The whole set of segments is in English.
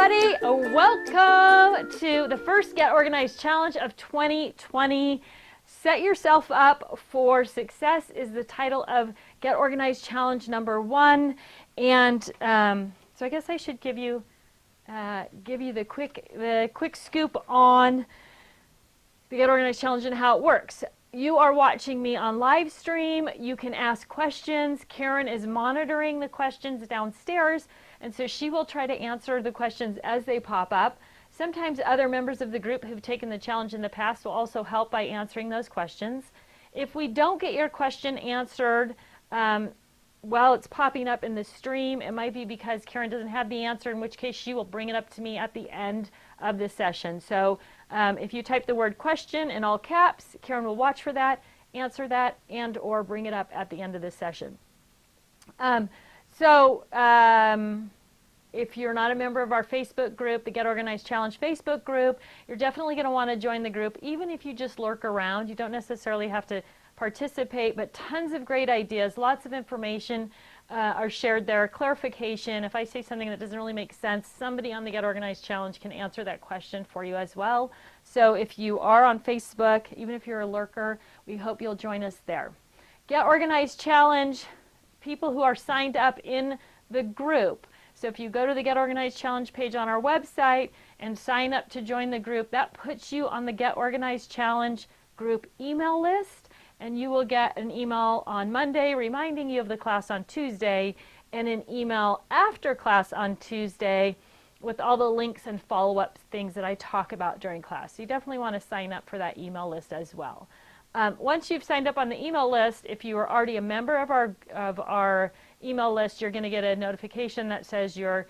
everybody. Welcome to the first Get Organized Challenge of 2020. Set yourself up for success is the title of Get Organized Challenge number 1. And so I guess I should give you the quick scoop on the Get Organized Challenge and how it works. You are watching me on live stream. You can ask questions. Karen is monitoring the questions downstairs, and so she will try to answer the questions as they pop up. Sometimes other members of the group who've taken the challenge in the past will also help by answering those questions. If we don't get your question answered while it's popping up in the stream, it might be because Karen doesn't have the answer, in which case she will bring it up to me at the end of the session. So if you type the word question in all caps, Karen will watch for that, answer that, and or bring it up at the end of the session. If you're not a member of our Facebook group, the Get Organized Challenge Facebook group, you're definitely going to want to join the group, even if you just lurk around. You don't necessarily have to participate, but tons of great ideas, lots of information are shared there, clarification. If I say something that doesn't really make sense, somebody on the Get Organized Challenge can answer that question for you as well. So if you are on Facebook, even if you're a lurker, we hope you'll join us there. Get Organized Challenge, people who are signed up in the group. So if you go to the Get Organized Challenge page on our website and sign up to join the group, that puts you on the Get Organized Challenge group email list. And you will get an email on Monday reminding you of the class on Tuesday, and an email after class on Tuesday with all the links and follow-up things that I talk about during class. So you definitely want to sign up for that email list as well. Once you've signed up on the email list, if you are already a member of our email list, you're going to get a notification that says it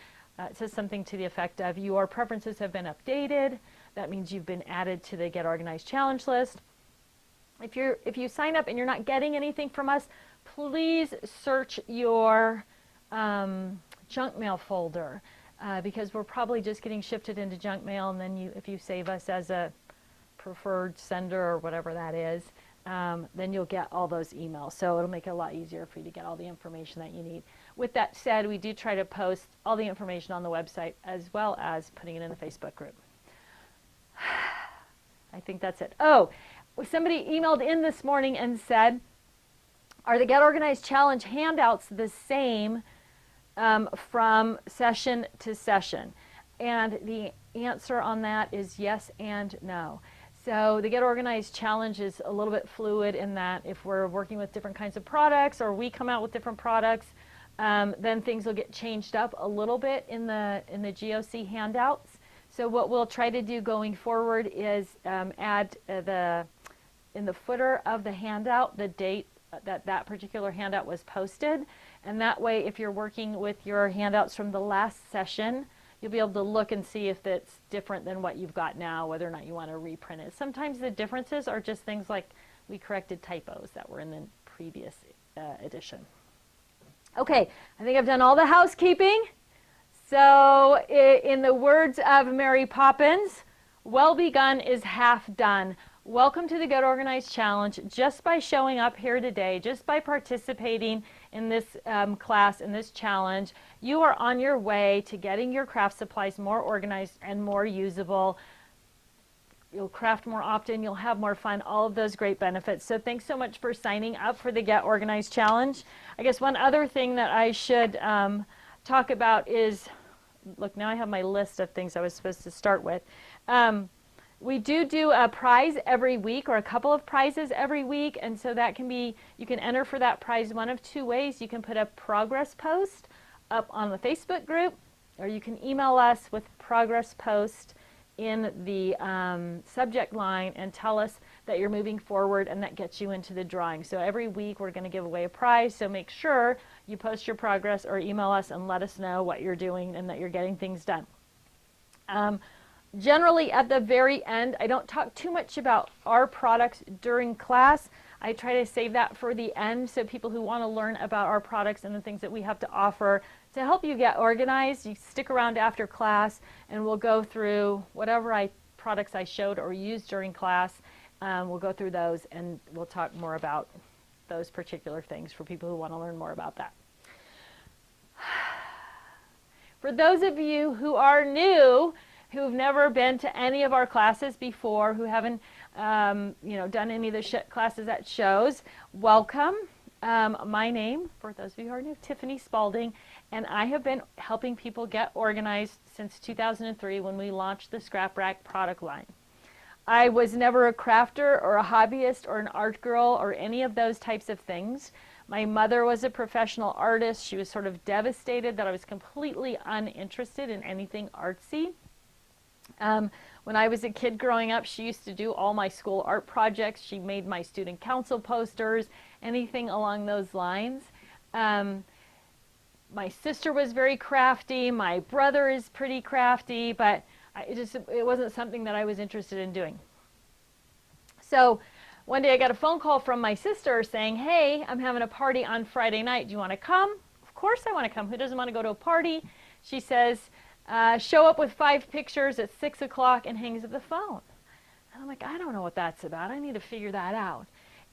says something to the effect of your preferences have been updated. That means you've been added to the Get Organized Challenge list. If you sign up and you're not getting anything from us, please search your junk mail folder because we're probably just getting shifted into junk mail, and then if you save us as a preferred sender or whatever that is, then you'll get all those emails. So it'll make it a lot easier for you to get all the information that you need. With that said, we do try to post all the information on the website as well as putting it in the Facebook group. I think that's it. Oh, somebody emailed in this morning and said, are the Get Organized Challenge handouts the same from session to session? And the answer on that is yes and no. So the Get Organized Challenge is a little bit fluid in that if we're working with different kinds of products or we come out with different products, then things will get changed up a little bit in the GOC handouts. So what we'll try to do going forward is add in the footer of the handout the date that particular handout was posted, and that way if you're working with your handouts from the last session, you'll be able to look and see if it's different than what you've got now, whether or not you want to reprint it. Sometimes the differences are just things like we corrected typos that were in the previous edition. Okay, I think I've done all the housekeeping. So in the words of Mary Poppins, well begun is half done. Welcome to the Get Organized Challenge. Just by showing up here today, just by participating in this class, in this challenge, you are on your way to getting your craft supplies more organized and more usable. You'll craft more often, you'll have more fun, all of those great benefits. So thanks so much for signing up for the Get Organized Challenge. I guess one other thing that I should talk about is, look, now I have my list of things I was supposed to start with. We do a prize every week, or a couple of prizes every week, and so that can be, you can enter for that prize one of two ways. You can put a progress post up on the Facebook group, or you can email us with progress post in the subject line and tell us that you're moving forward, and that gets you into the drawing. So every week we're going to give away a prize, so make sure you post your progress or email us and let us know what you're doing and that you're getting things done. Generally at the very end, I don't talk too much about our products during class. I try to save that for the end, so people who want to learn about our products and the things that we have to offer to help you get organized, you stick around after class and we'll go through whatever products I showed or used during class. We'll go through those and we'll talk more about those particular things for people who want to learn more about that. For those of you who are new, who've never been to any of our classes before, who haven't done any of the classes at shows, welcome. My name, for those of you who are new, Tiffany Spaulding, and I have been helping people get organized since 2003 when we launched the Scrap Rack product line. I was never a crafter or a hobbyist or an art girl or any of those types of things. My mother was a professional artist. She was sort of devastated that I was completely uninterested in anything artsy. When I was a kid growing up, she used to do all my school art projects. She made my student council posters, anything along those lines. My sister was very crafty. My brother is pretty crafty, but it wasn't something that I was interested in doing. So one day I got a phone call from my sister saying, hey, I'm having a party on Friday night. Do you want to come? Of course I want to come. Who doesn't want to go to a party? She says, show up with 5 pictures at 6 o'clock, and hangs up the phone. And I'm like, I don't know what that's about. I need to figure that out.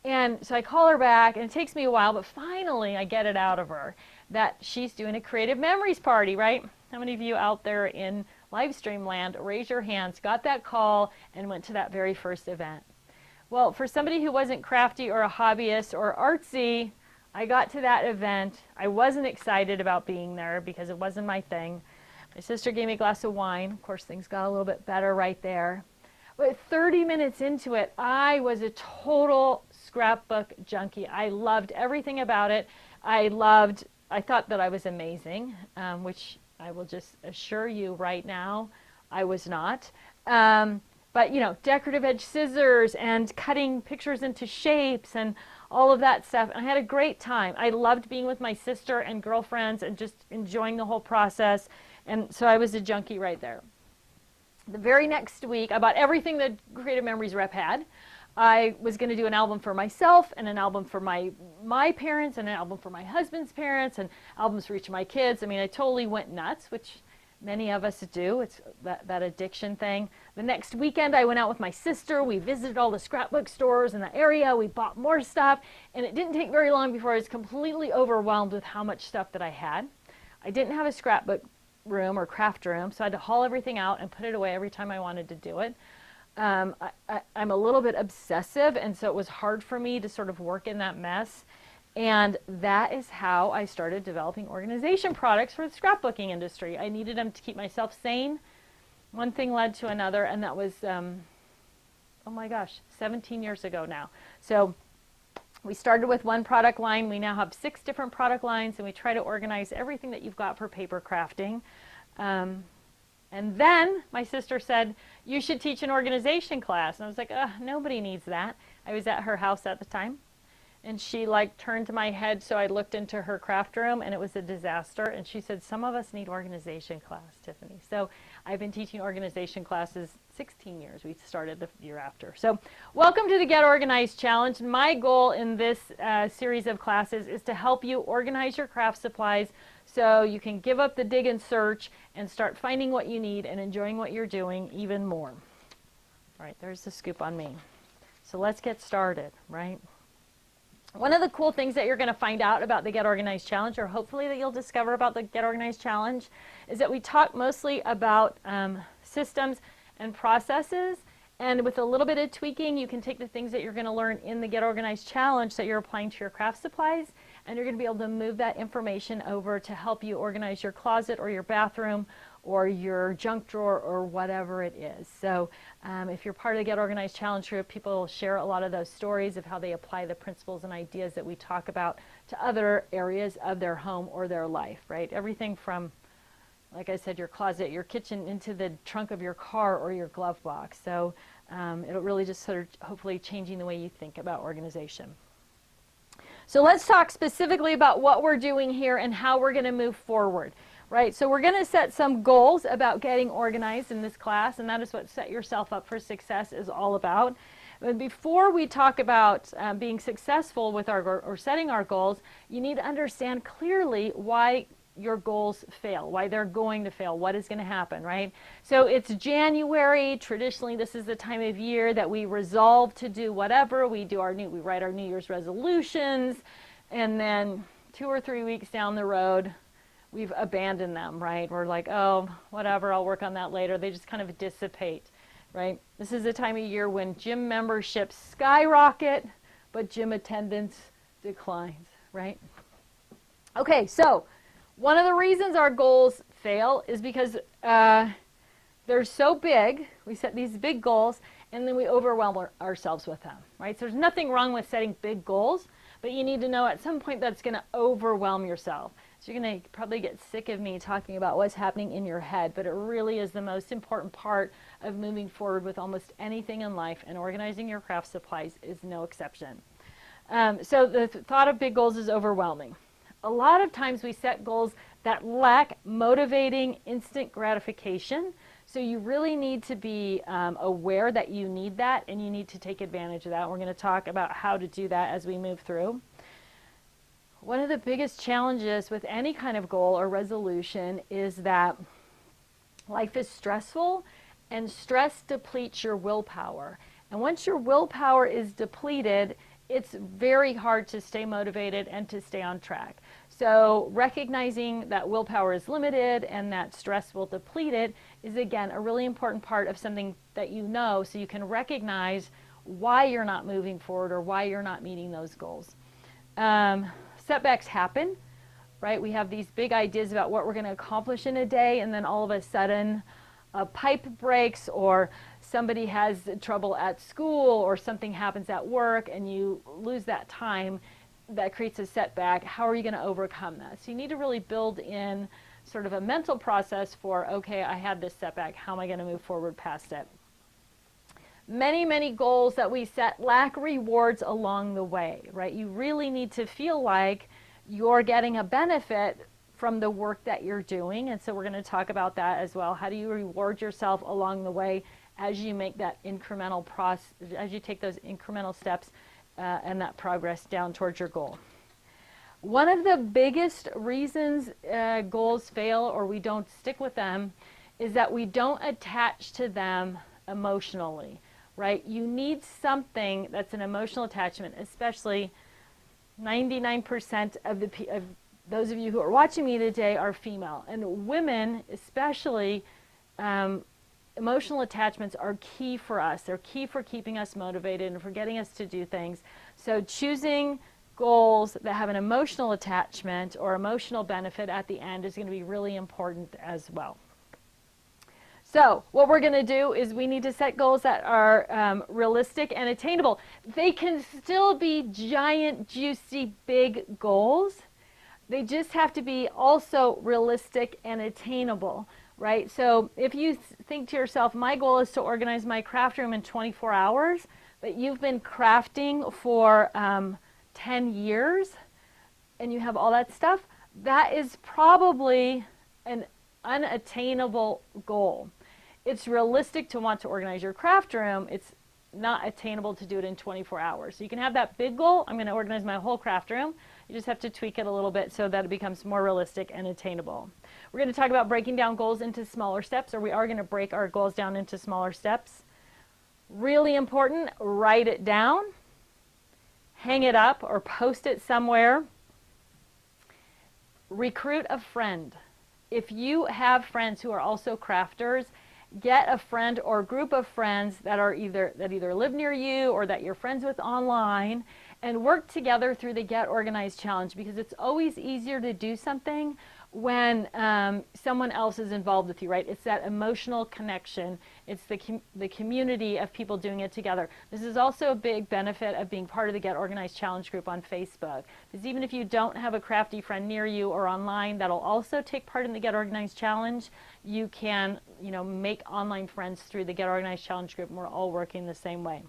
And so I call her back, and it takes me a while, but finally I get it out of her that she's doing a Creative Memories party, right? How many of you out there in live stream land, raise your hands, got that call, and went to that very first event? Well, for somebody who wasn't crafty or a hobbyist or artsy, I got to that event. I wasn't excited about being there because it wasn't my thing. My sister gave me a glass of wine. Of course, things got a little bit better right there. But 30 minutes into it, I was a total scrapbook junkie. I loved everything about it. I thought that I was amazing, which I will just assure you right now, I was not. But decorative edge scissors and cutting pictures into shapes and all of that stuff. And I had a great time. I loved being with my sister and girlfriends and just enjoying the whole process. And so I was a junkie right there. The very next week, I bought everything that Creative Memories rep had. I was going to do an album for myself and an album for my parents and an album for my husband's parents and albums for each of my kids. I mean, I totally went nuts, which many of us do. It's that addiction thing. The next weekend, I went out with my sister. We visited all the scrapbook stores in the area. We bought more stuff. And it didn't take very long before I was completely overwhelmed with how much stuff that I had. I didn't have a scrapbook room or craft room, so I had to haul everything out and put it away every time I wanted to do it. I'm a little bit obsessive, and so it was hard for me to sort of work in that mess. And that is how I started developing organization products for the scrapbooking industry. I needed them to keep myself sane. One thing led to another, and that was, oh my gosh, 17 years ago now. So we started with one product line. We now have 6 different product lines, and we try to organize everything that you've got for paper crafting. And then my sister said, you should teach an organization class. And I was like, nobody needs that. I was at her house at the time. And she turned to my head, so I looked into her craft room, and it was a disaster. And she said, some of us need organization class, Tiffany. So I've been teaching organization classes 16 years. We started the year after. So welcome to the Get Organized Challenge. My goal in this series of classes is to help you organize your craft supplies so you can give up the dig and search and start finding what you need and enjoying what you're doing even more. All right, there's the scoop on me. So let's get started, right? One of the cool things that you're going to find out about the Get Organized Challenge, or hopefully that you'll discover about the Get Organized Challenge, is that we talk mostly about systems and processes. And with a little bit of tweaking, you can take the things that you're going to learn in the Get Organized Challenge that you're applying to your craft supplies, and you're going to be able to move that information over to help you organize your closet or your bathroom or your junk drawer or whatever it is. So if you're part of the Get Organized Challenge group, people share a lot of those stories of how they apply the principles and ideas that we talk about to other areas of their home or their life, right? Everything from, like I said, your closet, your kitchen, into the trunk of your car or your glove box. So it'll really just sort of hopefully changing the way you think about organization. So let's talk specifically about what we're doing here and how we're going to move forward. Right, so we're going to set some goals about getting organized in this class, and that is what Set Yourself Up for Success is all about. But before we talk about being successful with or setting our goals, you need to understand clearly why your goals fail, why they're going to fail, what is going to happen, right? So it's January. Traditionally, this is the time of year that we resolve to do whatever. We write our New Year's resolutions, and then 2 or 3 weeks down the road, we've abandoned them, right? We're like, oh, whatever, I'll work on that later. They just kind of dissipate, right? This is the time of year when gym memberships skyrocket, but gym attendance declines, right? Okay, so one of the reasons our goals fail is because they're so big. We set these big goals, and then we overwhelm ourselves with them, right? So there's nothing wrong with setting big goals, but you need to know at some point that's going to overwhelm yourself. So you're going to probably get sick of me talking about what's happening in your head, but it really is the most important part of moving forward with almost anything in life, and organizing your craft supplies is no exception. So the thought of big goals is overwhelming. A lot of times we set goals that lack motivating instant gratification. So you really need to be aware that you need that, and you need to take advantage of that. We're going to talk about how to do that as we move through. One of the biggest challenges with any kind of goal or resolution is that life is stressful, and stress depletes your willpower. And once your willpower is depleted, it's very hard to stay motivated and to stay on track. So recognizing that willpower is limited and that stress will deplete it is, again, a really important part of something that you know, so you can recognize why you're not moving forward or why you're not meeting those goals. Setbacks happen, right? We have these big ideas about what we're going to accomplish in a day, and then all of a sudden a pipe breaks, or somebody has trouble at school, or something happens at work, and you lose that time. That creates a setback. How are you going to overcome that? So you need to really build in sort of a mental process for, okay, I had this setback. How am I going to move forward past it? Many, many goals that we set lack rewards along the way, right? You really need to feel like you're getting a benefit from the work that you're doing. And so we're going to talk about that as well. How do you reward yourself along the way as you make that incremental process, as you take those incremental steps and that progress down towards your goal? One of the biggest reasons goals fail or we don't stick with them is that we don't attach to them emotionally, right? You need something that's an emotional attachment, especially 99% of those of you who are watching me today are female. And women especially, emotional attachments are key for us. They're key for keeping us motivated and for getting us to do things. So choosing goals that have an emotional attachment or emotional benefit at the end is going to be really important as well. So what we're going to do is we need to set goals that are realistic and attainable. They can still be giant, juicy, big goals. They just have to be also realistic and attainable, right? So if you think to yourself, my goal is to organize my craft room in 24 hours, but you've been crafting for 10 years and you have all that stuff, that is probably an unattainable goal. It's realistic to want to organize your craft room. It's not attainable to do it in 24 hours. So you can have that big goal, I'm going to organize my whole craft room. You just have to tweak it a little bit so that it becomes more realistic and attainable. We're going to talk about breaking down goals into smaller steps, or we are going to break our goals down into smaller steps. Really important, write it down, hang it up or post it somewhere. Recruit a friend. If you have friends who are also crafters, get a friend or group of friends that either live near you or that you're friends with online, and work together through the Get Organized Challenge, because it's always easier to do something when someone else is involved with you, right? It's that emotional connection. It's the community of people doing it together. This is also a big benefit of being part of the Get Organized Challenge group on Facebook, because even if you don't have a crafty friend near you or online that'll also take part in the Get Organized Challenge, you can, make online friends through the Get Organized Challenge group, and we're all working the same way.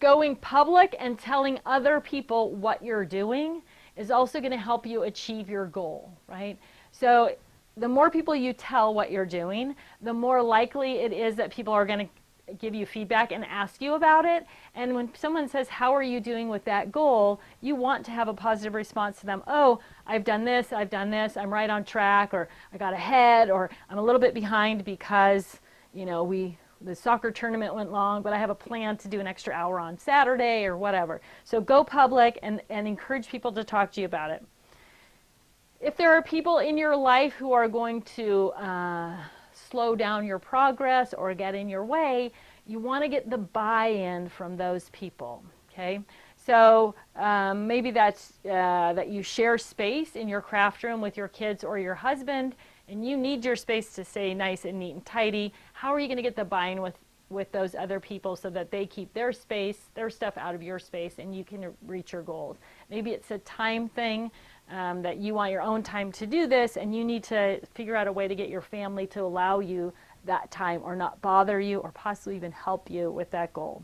Going public and telling other people what you're doing is also going to help you achieve your goal, right? So the more people you tell what you're doing, the more likely it is that people are going to give you feedback and ask you about it. And when someone says, how are you doing with that goal? You want to have a positive response to them. Oh, I've done this, I'm right on track, or I got ahead, or I'm a little bit behind because, the soccer tournament went long, but I have a plan to do an extra hour on Saturday or whatever. So go public and encourage people to talk to you about it. If there are people in your life who are going to slow down your progress or get in your way, you want to get the buy-in from those people, okay? So maybe that's that you share space in your craft room with your kids or your husband, and you need your space to stay nice and neat and tidy. How are you going to get the buy-in with those other people so that they keep their space, their stuff out of your space, and you can reach your goals? Maybe it's a time thing, that you want your own time to do this, and you need to figure out a way to get your family to allow you that time or not bother you or possibly even help you with that goal.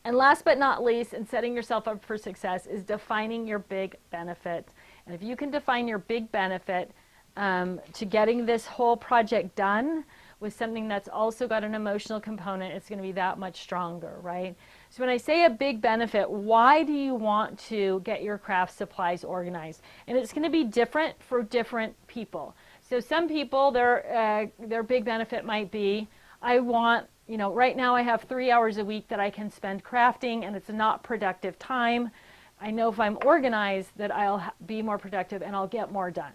And last but not least, in setting yourself up for success, is defining your big benefit. And if you can define your big benefit to getting this whole project done with something that's also got an emotional component, it's going to be that much stronger, right? So when I say a big benefit, why do you want to get your craft supplies organized? And it's going to be different for different people. So some people, their big benefit might be, I want, you know, right now I have 3 hours a week that I can spend crafting, and it's not productive time. I know if I'm organized that I'll be more productive and I'll get more done.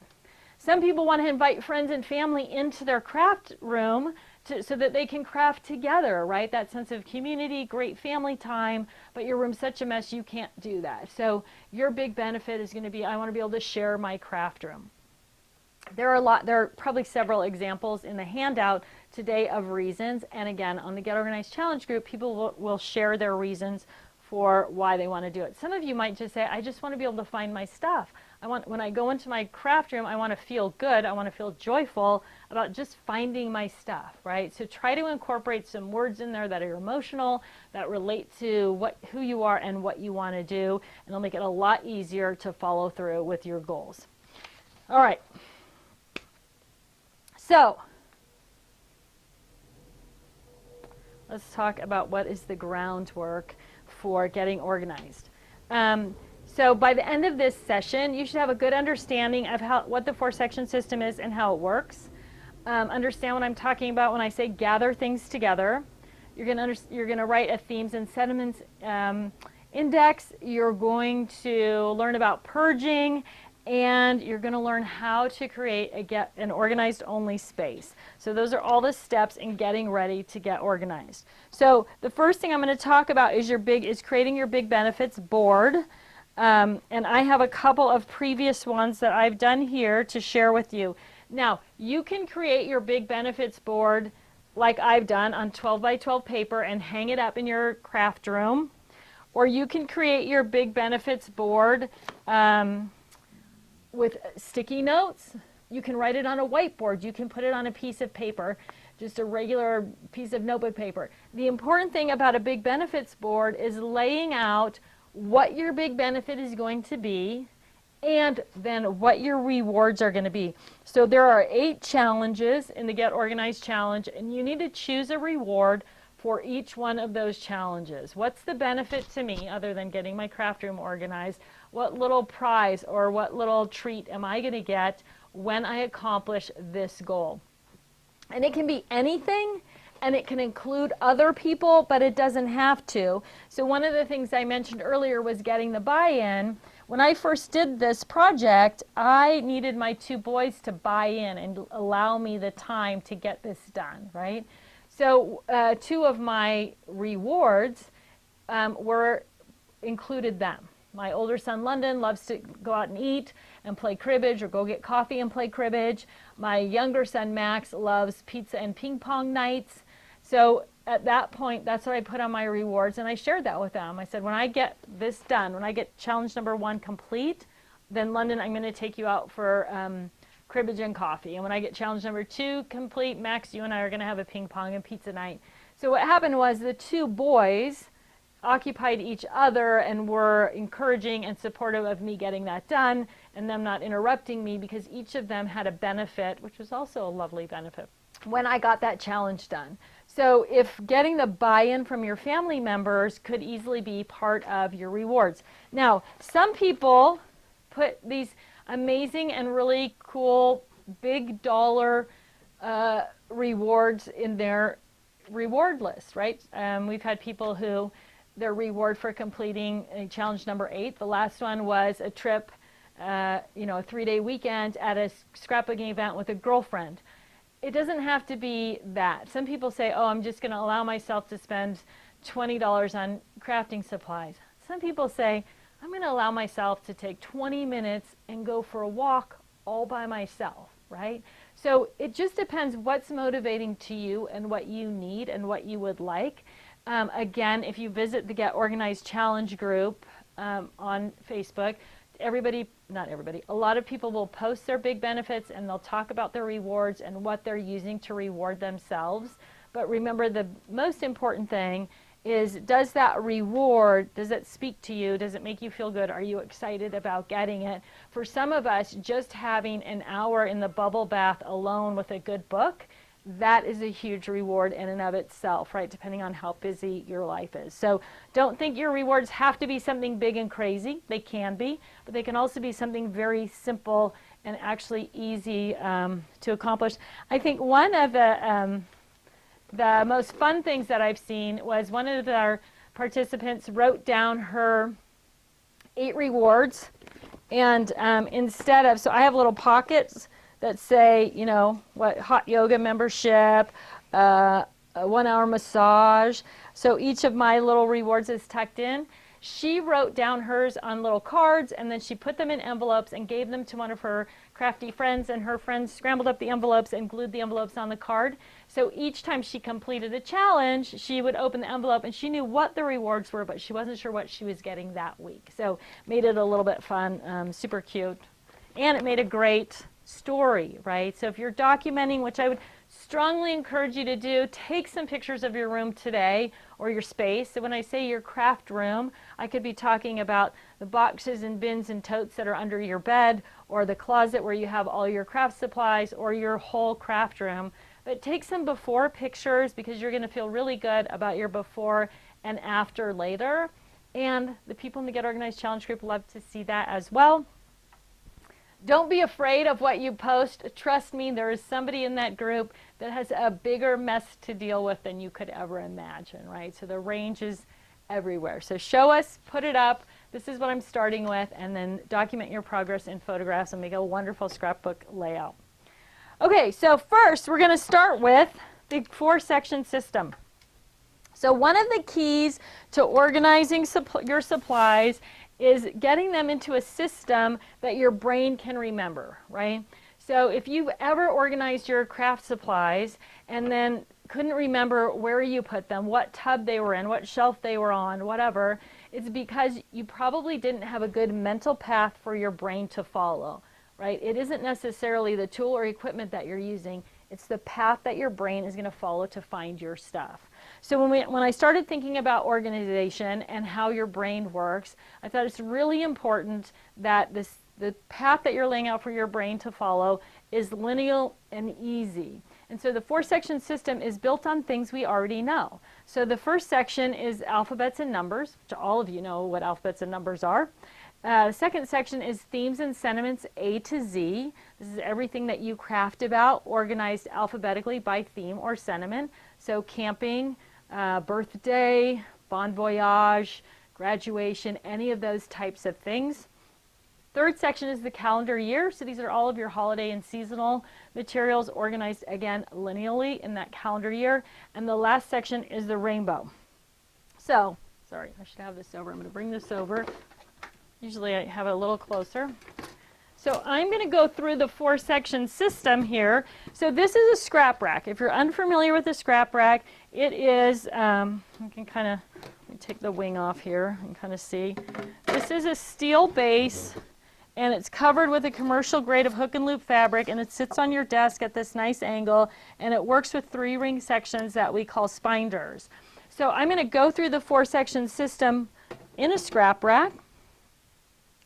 Some people want to invite friends and family into their craft room so that they can craft together, right? That sense of community, great family time, but your room's such a mess you can't do that. So your big benefit is going to be, I want to be able to share my craft room. There are probably several examples in the handout today of reasons, and again, on the Get Organized Challenge group, people will share their reasons for why they want to do it. Some of you might just say, I just want to be able to find my stuff. When I go into my craft room, I want to feel good. I want to feel joyful about just finding my stuff, right? So try to incorporate some words in there that are emotional, that relate to who you are and what you want to do, and it'll make it a lot easier to follow through with your goals. All right. So let's talk about what is the groundwork for getting organized. So by the end of this session, you should have a good understanding of what the 4-section system is and how it works. Understand what I'm talking about when I say gather things together. You're going to write a themes and sentiments index. You're going to learn about purging, and you're going to learn how to create an organized only space. So those are all the steps in getting ready to get organized. So the first thing I'm going to talk about is creating your big benefits board. And I have a couple of previous ones that I've done here to share with you. Now, you can create your big benefits board like I've done on 12 by 12 paper and hang it up in your craft room. Or you can create your big benefits board with sticky notes. You can write it on a whiteboard. You can put it on a piece of paper, just a regular piece of notebook paper. The important thing about a big benefits board is laying out what your big benefit is going to be and then what your rewards are going to be. So there are 8 challenges in the Get Organized Challenge, and you need to choose a reward for each one of those challenges. What's the benefit to me other than getting my craft room organized? What little prize or what little treat am I going to get when I accomplish this goal? And it can be anything, and it can include other people, but it doesn't have to. So one of the things I mentioned earlier was getting the buy-in. When I first did this project, I needed my 2 boys to buy in and allow me the time to get this done, right? So 2 of my rewards included them. My older son, London, loves to go out and eat and play cribbage or go get coffee and play cribbage. My younger son, Max, loves pizza and ping pong nights. So at that point, that's what I put on my rewards, and I shared that with them. I said, when I get this done, when I get challenge number 1 complete, then London, I'm going to take you out for cribbage and coffee. And when I get challenge number 2 complete, Max, you and I are going to have a ping pong and pizza night. So what happened was the 2 boys occupied each other and were encouraging and supportive of me getting that done and them not interrupting me, because each of them had a benefit, which was also a lovely benefit, when I got that challenge done. So if getting the buy-in from your family members could easily be part of your rewards. Now, some people put these amazing and really cool big dollar rewards in their reward list, right? We've had people who their reward for completing challenge number 8, the last one was a trip you know, a 3-day weekend at a scrapbooking event with a girlfriend. It doesn't have to be that. Some people say, oh, I'm just going to allow myself to spend $20 on crafting supplies. Some people say, I'm going to allow myself to take 20 minutes and go for a walk all by myself, right? So it just depends what's motivating to you and what you need and what you would like. Again, if you visit the Get Organized Challenge group on Facebook, not everybody, a lot of people will post their big benefits and they'll talk about their rewards and what they're using to reward themselves. But remember, the most important thing is, does that reward, does it speak to you? Does it make you feel good? Are you excited about getting it? For some of us, just having an hour in the bubble bath alone with a good book, that is a huge reward in and of itself, right? Depending on how busy your life is. So don't think your rewards have to be something big and crazy. They can be, but they can also be something very simple and actually easy to accomplish. I think one of the most fun things that I've seen was one of our participants wrote down her 8 rewards, and instead of, so I have little pockets that say, you know, what, hot yoga membership, a 1-hour massage. So each of my little rewards is tucked in. She wrote down hers on little cards, and then she put them in envelopes and gave them to one of her crafty friends, and her friends scrambled up the envelopes and glued the envelopes on the card. So each time she completed a challenge, she would open the envelope and she knew what the rewards were, but she wasn't sure what she was getting that week. So made it a little bit fun, super cute. And it made a great story, right? So if you're documenting, which I would strongly encourage you to do, take some pictures of your room today or your space. So when I say your craft room, I could be talking about the boxes and bins and totes that are under your bed, or the closet where you have all your craft supplies, or your whole craft room. But take some before pictures, because you're going to feel really good about your before and after later. And the people in the Get Organized Challenge group love to see that as well. Don't be afraid of what you post. Trust me, there is somebody in that group that has a bigger mess to deal with than you could ever imagine, right? So the range is everywhere. So show us, put it up. This is what I'm starting with, and then document your progress in photographs and make a wonderful scrapbook layout. Okay, so first we're going to start with the 4-section system. So one of the keys to organizing your supplies is getting them into a system that your brain can remember, right? So if you've ever organized your craft supplies and then couldn't remember where you put them, what tub they were in, what shelf they were on, whatever, it's because you probably didn't have a good mental path for your brain to follow, right? It isn't necessarily the tool or equipment that you're using, it's the path that your brain is going to follow to find your stuff. So when I started thinking about organization and how your brain works, I thought it's really important that the path that you're laying out for your brain to follow is linear and easy. And so the 4-section system is built on things we already know. So the first section is alphabets and numbers, which all of you know what alphabets and numbers are. The second section is themes and sentiments A to Z. This is everything that you craft about, organized alphabetically by theme or sentiment. So camping, birthday, bon voyage, graduation, any of those types of things. Third section is the calendar year. So these are all of your holiday and seasonal materials organized, again, linearly in that calendar year. And the last section is the rainbow. So, sorry, I should have this over. I'm going to bring this over. Usually I have it a little closer. So I'm going to go through the 4-section system here. So this is a scrap rack. If you're unfamiliar with a scrap rack, it is, I can kind of, let me take the wing off here and kind of see. This is a steel base, and it's covered with a commercial grade of hook and loop fabric, and it sits on your desk at this nice angle, and it works with 3 ring sections that we call spinders. So I'm going to go through the 4-section system in a scrap rack,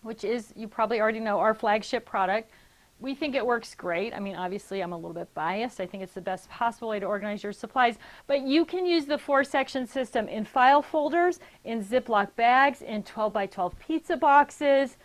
which is, you probably already know, our flagship product. We think it works great. I mean, obviously I'm a little bit biased. I think it's the best possible way to organize your supplies, but you can use the 4-section system in file folders, in Ziploc bags, in 12 by 12 pizza boxes.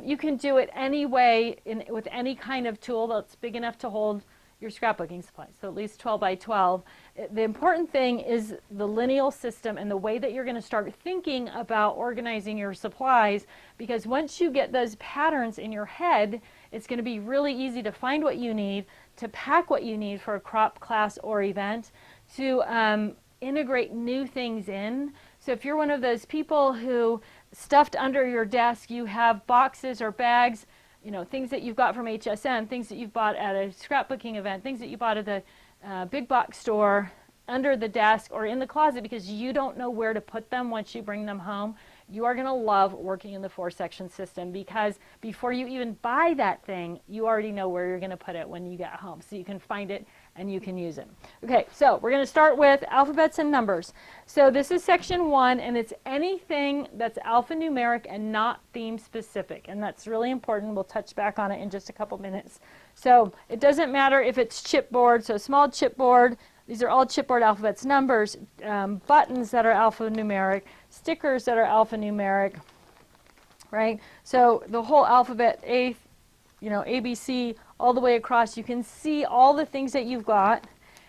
You can do it any way with any kind of tool that's big enough to hold, your scrapbooking supplies, so at least 12 by 12. The important thing is the lineal system and the way that you're going to start thinking about organizing your supplies, because once you get those patterns in your head, it's going to be really easy to find what you need, to pack what you need for a crop, class, or event, to integrate new things in. So if you're one of those people who stuffed under your desk, you have boxes or bags, you know, things that you've got from HSN, things that you've bought at a scrapbooking event, things that you bought at the big box store, under the desk or in the closet because you don't know where to put them once you bring them home, you are going to love working in the 4-section system, because before you even buy that thing, you already know where you're going to put it when you get home, so you can find it and you can use it. Okay, so we're going to start with alphabets and numbers. So this is section 1, and it's anything that's alphanumeric and not theme specific, and that's really important. We'll touch back on it in just a couple minutes. So it doesn't matter if it's chipboard, so small chipboard. These are all chipboard alphabets, numbers, buttons that are alphanumeric, stickers that are alphanumeric, right? So the whole alphabet, A, you know, ABC, all the way across, you can see all the things that you've got.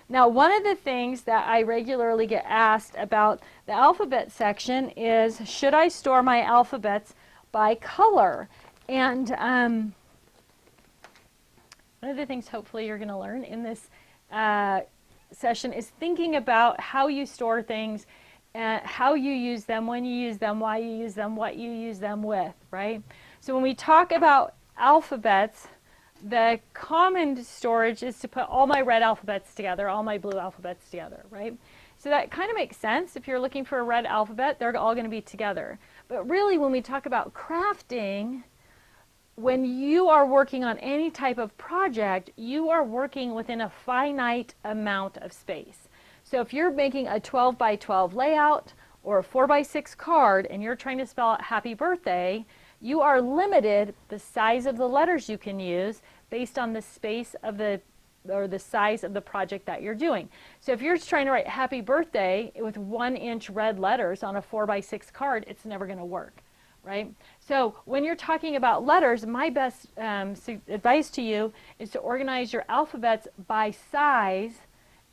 Now, one of the things that I regularly get asked about the alphabet section is, should I store my alphabets by color? And one of the things hopefully you're going to learn in this session is thinking about how you store things, how you use them, when you use them, why you use them, what you use them with, right? So when we talk about alphabets, the common storage is to put all my red alphabets together, all my blue alphabets together, right? So that kind of makes sense. If you're looking for a red alphabet, they're all going to be together. But really, when we talk about crafting, when you are working on any type of project, you are working within a finite amount of space. So if you're making a 12 by 12 layout or a 4 by 6 card and you're trying to spell out happy birthday, you are limited the size of the letters you can use based on the space of the size of the project that you're doing. So if you're trying to write happy birthday with 1-inch red letters on a 4 by 6 card, it's never going to work. Right? So when you're talking about letters, my best advice to you is to organize your alphabets by size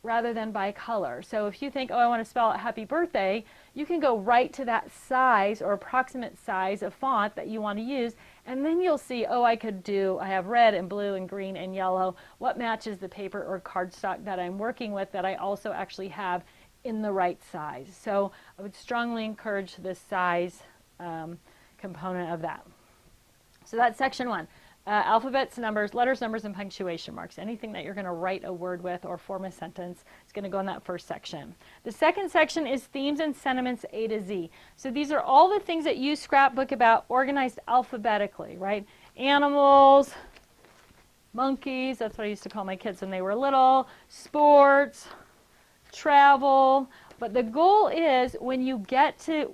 rather than by color. So if you think, oh, I want to spell out happy birthday, you can go right to that size or approximate size of font that you want to use, and then you'll see, oh, I have red and blue and green and yellow. What matches the paper or cardstock that I'm working with that I also actually have in the right size? So I would strongly encourage this size component of that. So that's section 1. Alphabets, numbers, letters, numbers, and punctuation marks. Anything that you're going to write a word with or form a sentence is going to go in that first section. The second section is themes and sentiments A to Z. So these are all the things that you scrapbook about organized alphabetically, right? Animals, monkeys, that's what I used to call my kids when they were little, sports, travel. But the goal is when you get to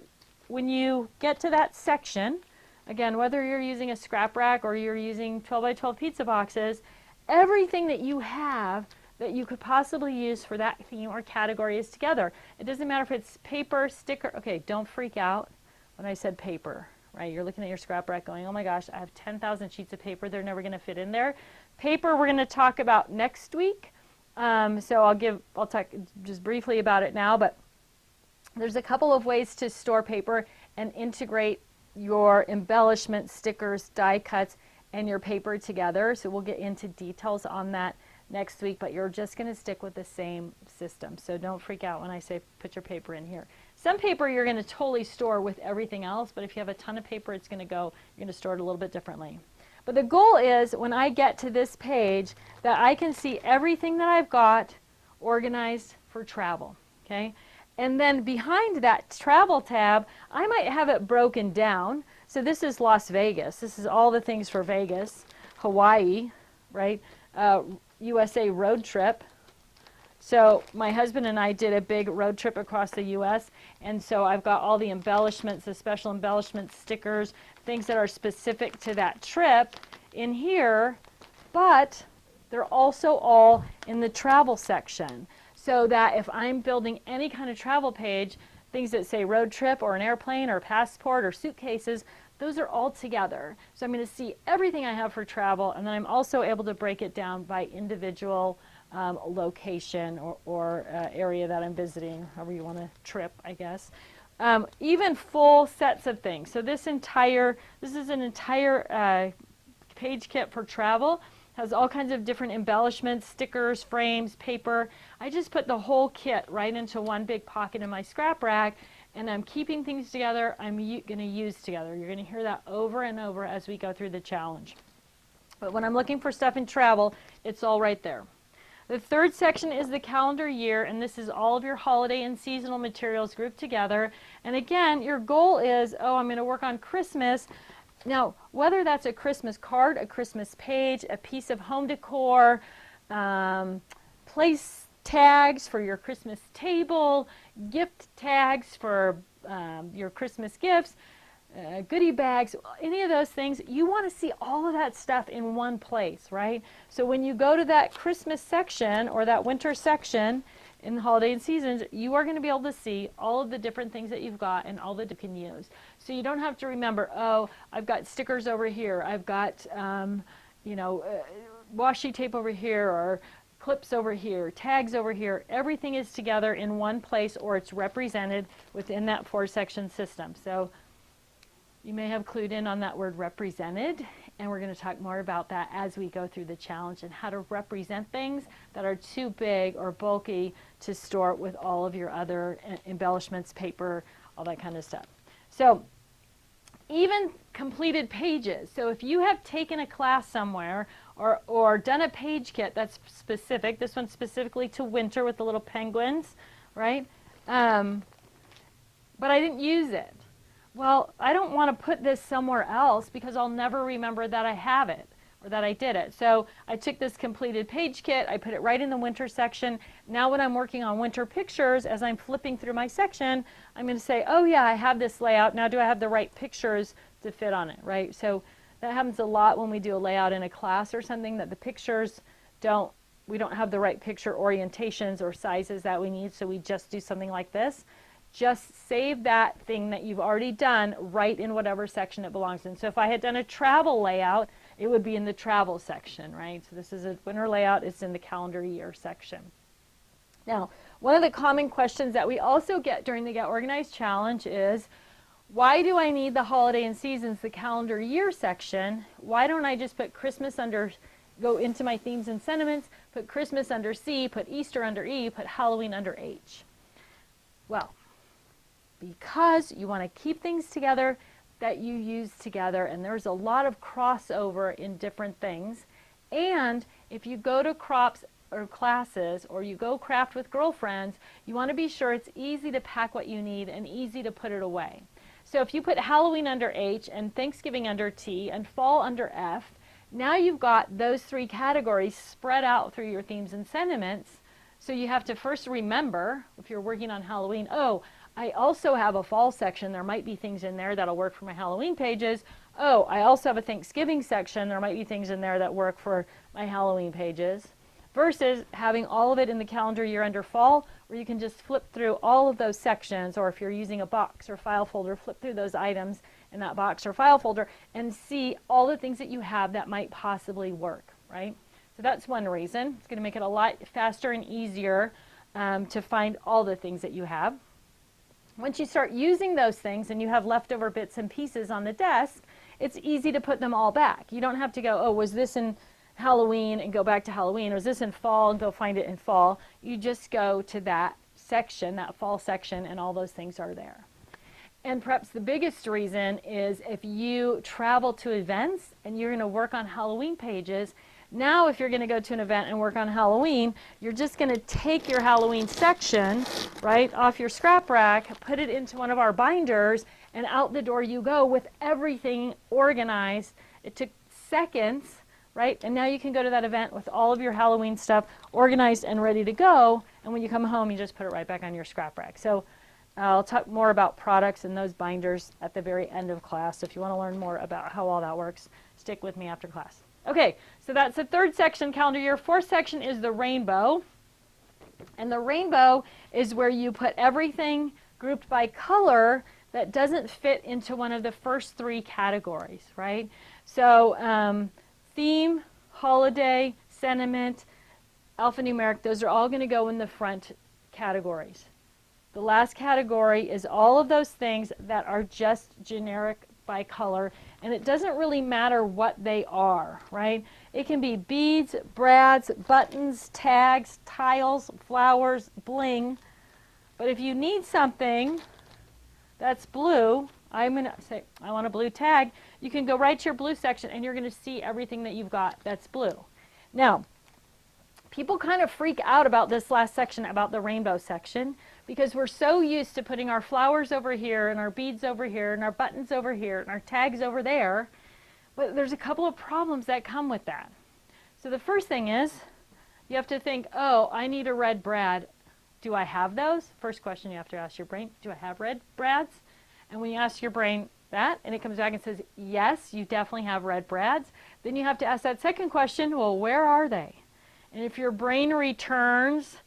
that section, again, whether you're using a scrap rack or you're using 12 by 12 pizza boxes, everything that you have that you could possibly use for that theme or category is together. It doesn't matter if it's paper, sticker. Okay, don't freak out when I said paper, right? You're looking at your scrap rack going, oh my gosh, I have 10,000 sheets of paper. They're never going to fit in there. Paper we're going to talk about next week. So I'll talk just briefly about it now, but there's a couple of ways to store paper and integrate your embellishments, stickers, die cuts, and your paper together. So we'll get into details on that next week, but you're just going to stick with the same system. So don't freak out when I say put your paper in here. Some paper you're going to totally store with everything else, but if you have a ton of paper, you're going to store it a little bit differently. But the goal is when I get to this page that I can see everything that I've got organized for travel, okay? And then behind that travel tab, I might have it broken down. So this is Las Vegas. This is all the things for Vegas, Hawaii, right? USA road trip. So my husband and I did a big road trip across the U.S. And so I've got all the embellishments, the special embellishments, stickers, things that are specific to that trip in here. But they're also all in the travel section. So that if I'm building any kind of travel page, things that say road trip or an airplane or passport or suitcases, those are all together. So I'm going to see everything I have for travel, and then I'm also able to break it down by individual location or area that I'm visiting, however you want to trip, I guess. Even full sets of things. So this is an entire page kit for travel. Has all kinds of different embellishments, stickers, frames, paper. I just put the whole kit right into one big pocket in my scrap rack, and I'm keeping things together I'm going to use together. You're going to hear that over and over as we go through the challenge. But when I'm looking for stuff in travel, it's all right there. The third section is the calendar year, and this is all of your holiday and seasonal materials grouped together. And again, your goal is, I'm going to work on Christmas. Now, whether that's a Christmas card, a Christmas page, a piece of home decor, place tags for your Christmas table, gift tags for your Christmas gifts, goodie bags, any of those things, you want to see all of that stuff in one place, right? So when you go to that Christmas section or that winter section in the holiday and seasons, you are going to be able to see all of the different things that you've got and all that you can use. So you don't have to remember, I've got stickers over here, I've got, washi tape over here, or clips over here, tags over here. Everything is together in one place, or it's represented within that 4-section system. So you may have clued in on that word represented, and we're going to talk more about that as we go through the challenge and how to represent things that are too big or bulky to store with all of your other embellishments, paper, all that kind of stuff. So even completed pages. So if you have taken a class somewhere or done a page kit that's specific, this one's specifically to winter with the little penguins, right? But I didn't use it. Well, I don't want to put this somewhere else because I'll never remember that I have it or that I did it. So I took this completed page kit, I put it right in the winter section. Now when I'm working on winter pictures, as I'm flipping through my section, I'm going to say, oh yeah, I have this layout. Now do I have the right pictures to fit on it, right? So that happens a lot when we do a layout in a class or something, that the pictures we don't have the right picture orientations or sizes that we need, so we just do something like this. Just save that thing that you've already done right in whatever section it belongs in. So if I had done a travel layout, it would be in the travel section, right? So this is a winter layout, it's in the calendar year section. Now, one of the common questions that we also get during the Get Organized Challenge is, why do I need the holiday and seasons, the calendar year section? Why don't I just put Christmas go into my themes and sentiments, put Christmas under C, put Easter under E, put Halloween under H? Well, because you want to keep things together that you use together, and there's a lot of crossover in different things. And if you go to crops or classes, or you go craft with girlfriends, you want to be sure it's easy to pack what you need and easy to put it away. So if you put Halloween under H and Thanksgiving under T and fall under F, now you've got those 3 categories spread out through your themes and sentiments. So you have to first remember, if you're working on Halloween, I also have a fall section. There might be things in there that'll work for my Halloween pages. I also have a Thanksgiving section. There might be things in there that work for my Halloween pages. Versus having all of it in the calendar year under fall, where you can just flip through all of those sections, or if you're using a box or file folder, flip through those items in that box or file folder and see all the things that you have that might possibly work, right? So that's one reason. It's going to make it a lot faster and easier to find all the things that you have. Once you start using those things and you have leftover bits and pieces on the desk, it's easy to put them all back. You don't have to go, was this in Halloween and go back to Halloween, or was this in fall and go find it in fall. You just go to that section, that fall section, and all those things are there. And perhaps the biggest reason is if you travel to events and you're going to work on Halloween pages. Now if you're going to go to an event and work on Halloween, you're just going to take your Halloween section, right, off your scrap rack, put it into one of our binders, and out the door you go with everything organized. It took seconds, right? And now you can go to that event with all of your Halloween stuff organized and ready to go. And when you come home, you just put it right back on your scrap rack. So I'll talk more about products and those binders at the very end of class. So if you want to learn more about how all that works, stick with me after class. Okay, so that's the third section, calendar year. Fourth section is the rainbow. And the rainbow is where you put everything grouped by color that doesn't fit into one of the first 3 categories, right? So theme, holiday, sentiment, alphanumeric, those are all going to go in the front categories. The last category is all of those things that are just generic by color, and it doesn't really matter what they are, right? It can be beads, brads, buttons, tags, tiles, flowers, bling. But if you need something that's blue, I'm going to say, I want a blue tag. You can go right to your blue section and you're going to see everything that you've got that's blue. Now, people kind of freak out about this last section, about the rainbow section, because we're so used to putting our flowers over here and our beads over here and our buttons over here and our tags over there. But there's a couple of problems that come with that. So the first thing is you have to think, oh, I need a red brad. Do I have those? First question you have to ask your brain, do I have red brads? And when you ask your brain that and it comes back and says, yes, you definitely have red brads, then you have to ask that second question, well, where are they? And if your brain returns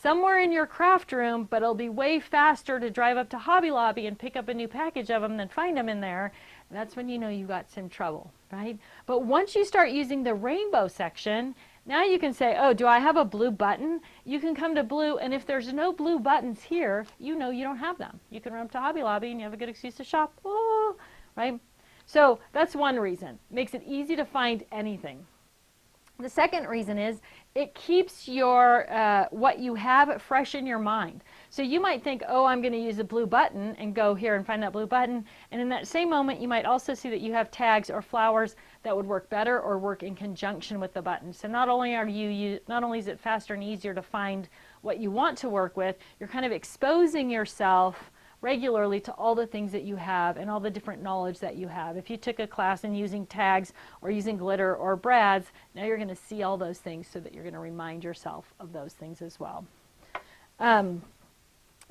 somewhere in your craft room, but it'll be way faster to drive up to Hobby Lobby and pick up a new package of them than find them in there, that's when you know you got some trouble, right? But once you start using the rainbow section, now you can say, oh, do I have a blue button? You can come to blue, and if there's no blue buttons here, you know you don't have them. You can run up to Hobby Lobby and you have a good excuse to shop, oh, right? So that's one reason. Makes it easy to find anything. The second reason is it keeps your what you have fresh in your mind. So you might think, oh, I'm going to use a blue button and go here and find that blue button. And in that same moment, you might also see that you have tags or flowers that would work better or work in conjunction with the button. So not only is it faster and easier to find what you want to work with, you're kind of exposing yourself regularly to all the things that you have and all the different knowledge that you have. If you took a class in using tags or using glitter or brads, now you're going to see all those things so that you're going to remind yourself of those things as well.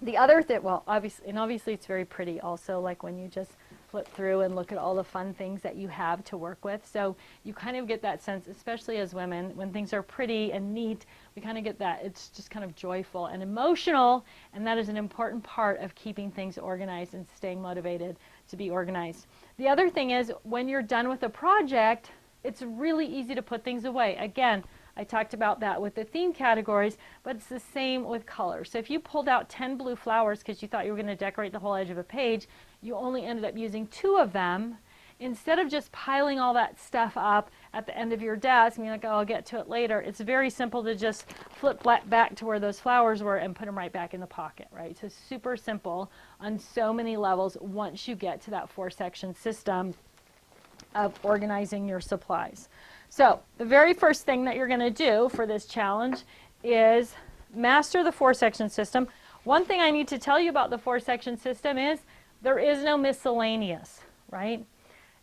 The other thing, well, obviously it's very pretty also, like when you just flip through and look at all the fun things that you have to work with. So you kind of get that sense, especially as women, when things are pretty and neat, we kind of get that. It's just kind of joyful and emotional, and that is an important part of keeping things organized and staying motivated to be organized. The other thing is, when you're done with a project, it's really easy to put things away. Again, I talked about that with the theme categories, but it's the same with colors. So if you pulled out 10 blue flowers because you thought you were going to decorate the whole edge of a page, you only ended up using 2 of them. Instead of just piling all that stuff up at the end of your desk and being like, oh, I'll get to it later, it's very simple to just flip back to where those flowers were and put them right back in the pocket, right? So super simple on so many levels once you get to that 4-section system of organizing your supplies. So the very first thing that you're going to do for this challenge is master the 4-section system. One thing I need to tell you about the 4-section system is there is no miscellaneous, right?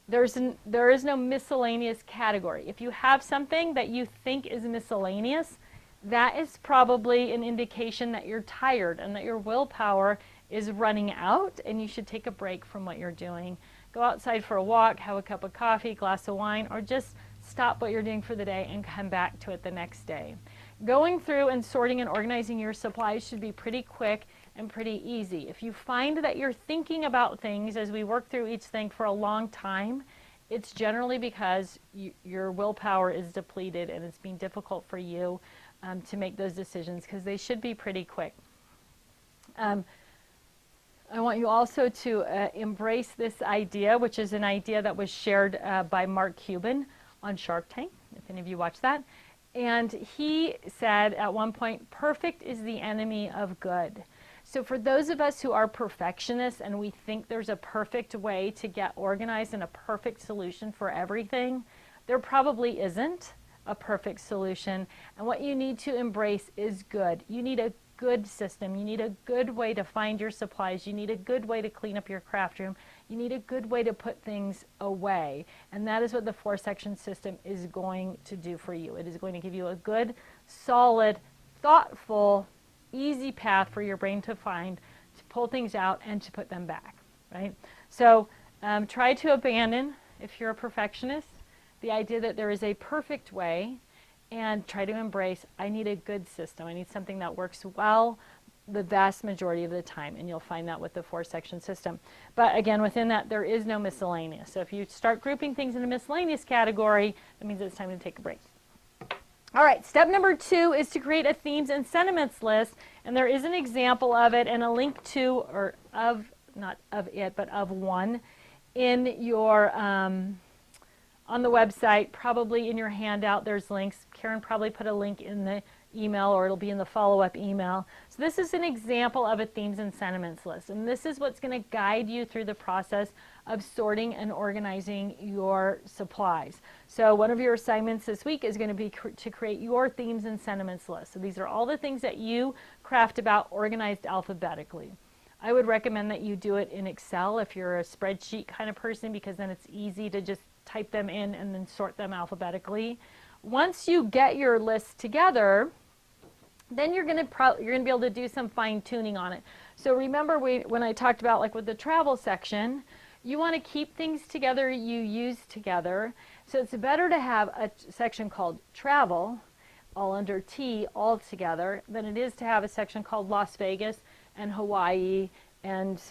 There is no miscellaneous category. If you have something that you think is miscellaneous, that is probably an indication that you're tired and that your willpower is running out and you should take a break from what you're doing. Go outside for a walk, have a cup of coffee, glass of wine, or just stop what you're doing for the day and come back to it the next day. Going through and sorting and organizing your supplies should be pretty quick and pretty easy. If you find that you're thinking about things as we work through each thing for a long time, it's generally because your willpower is depleted and it's being difficult for you to make those decisions, because they should be pretty quick. I want you also to embrace this idea, which is an idea that was shared by Mark Cuban on Shark Tank, if any of you watch that. And he said at one point, perfect is the enemy of good. So for those of us who are perfectionists and we think there's a perfect way to get organized and a perfect solution for everything, there probably isn't a perfect solution. And what you need to embrace is good. You need a good system. You need a good way to find your supplies. You need a good way to clean up your craft room. You need a good way to put things away. And that is what the 4-section system is going to do for you. It is going to give you a good, solid, thoughtful, easy path for your brain to find, to pull things out and to put them back, right? So try to abandon, if you're a perfectionist, the idea that there is a perfect way, and try to embrace, I need a good system. I need something that works well the vast majority of the time, and you'll find that with the 4-section system. But again, within that, there is no miscellaneous. So if you start grouping things in a miscellaneous category, that means it's time to take a break. All right, step number 2 is to create a themes and sentiments list, and there is an example of it and a link to, or of, not of it, but of one in your, on the website, probably in your handout, there's links. Karen probably put a link in the email, or it'll be in the follow-up email. So this is an example of a themes and sentiments list, and this is what's going to guide you through the process of sorting and organizing your supplies. So one of your assignments this week is going to be to create your themes and sentiments list. So these are all the things that you craft about organized alphabetically. I would recommend that you do it in Excel if you're a spreadsheet kind of person, because then it's easy to just type them in and then sort them alphabetically. Once you get your list together, then you're going to be able to do some fine tuning on it. So remember when I talked about, like, with the travel section, you want to keep things together you use together. So it's better to have a section called travel, all under T, all together, than it is to have a section called Las Vegas and Hawaii and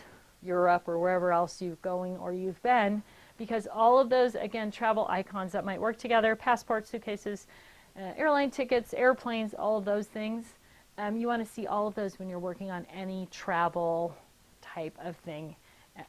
Europe or wherever else you've going or you've been, because all of those, again, travel icons that might work together, passports, suitcases, airline tickets, airplanes, all of those things. You want to see all of those when you're working on any travel type of thing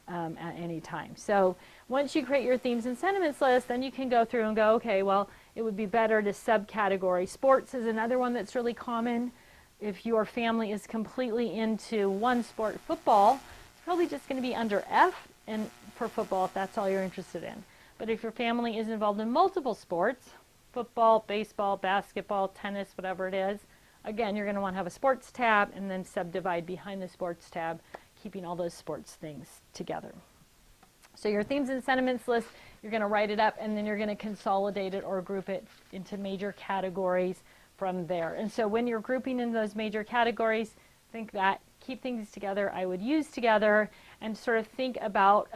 at any time. So once you create your themes and sentiments list, then you can go through and go, okay, well, it would be better to subcategory. Sports is another one that's really common. If your family is completely into one sport, football, it's probably just going to be under F and for football if that's all you're interested in. But if your family is involved in multiple sports, football, baseball, basketball, tennis, whatever it is, again, you're going to want to have a sports tab and then subdivide behind the sports tab, keeping all those sports things together. So your themes and sentiments list, you're going to write it up, and then you're going to consolidate it or group it into major categories from there. And so when you're grouping in those major categories, think that, keep things together, I would use together, and sort of think about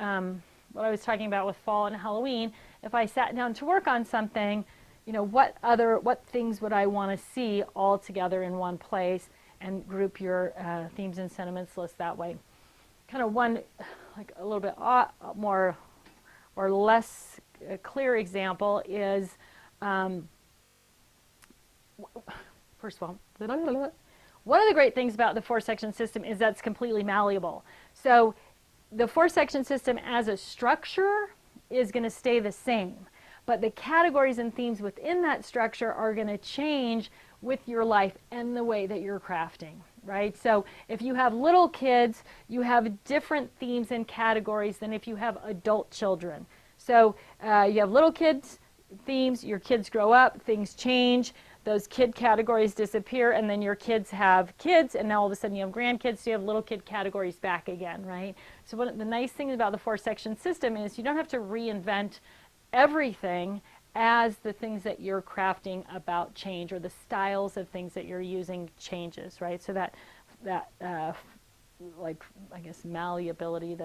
what I was talking about with fall and Halloween. If I sat down to work on something, you know, what things would I want to see all together in one place, and group your themes and sentiments list that way. Kind of one, like a little bit more or less clear example is, first of all, one of the great things about the 4-section system is that's completely malleable. So the 4-section system as a structure is going to stay the same, but the categories and themes within that structure are going to change with your life and the way that you're crafting, right? So if you have little kids, you have different themes and categories than if you have adult children. So you have little kids themes, your kids grow up, things change, those kid categories disappear, and then your kids have kids, and now all of a sudden you have grandkids, so you have little kid categories back again, right? So one of the nice things about the 4-section system is you don't have to reinvent everything as the things that you're crafting about change, or the styles of things that you're using changes, right? So that like, I guess, malleability,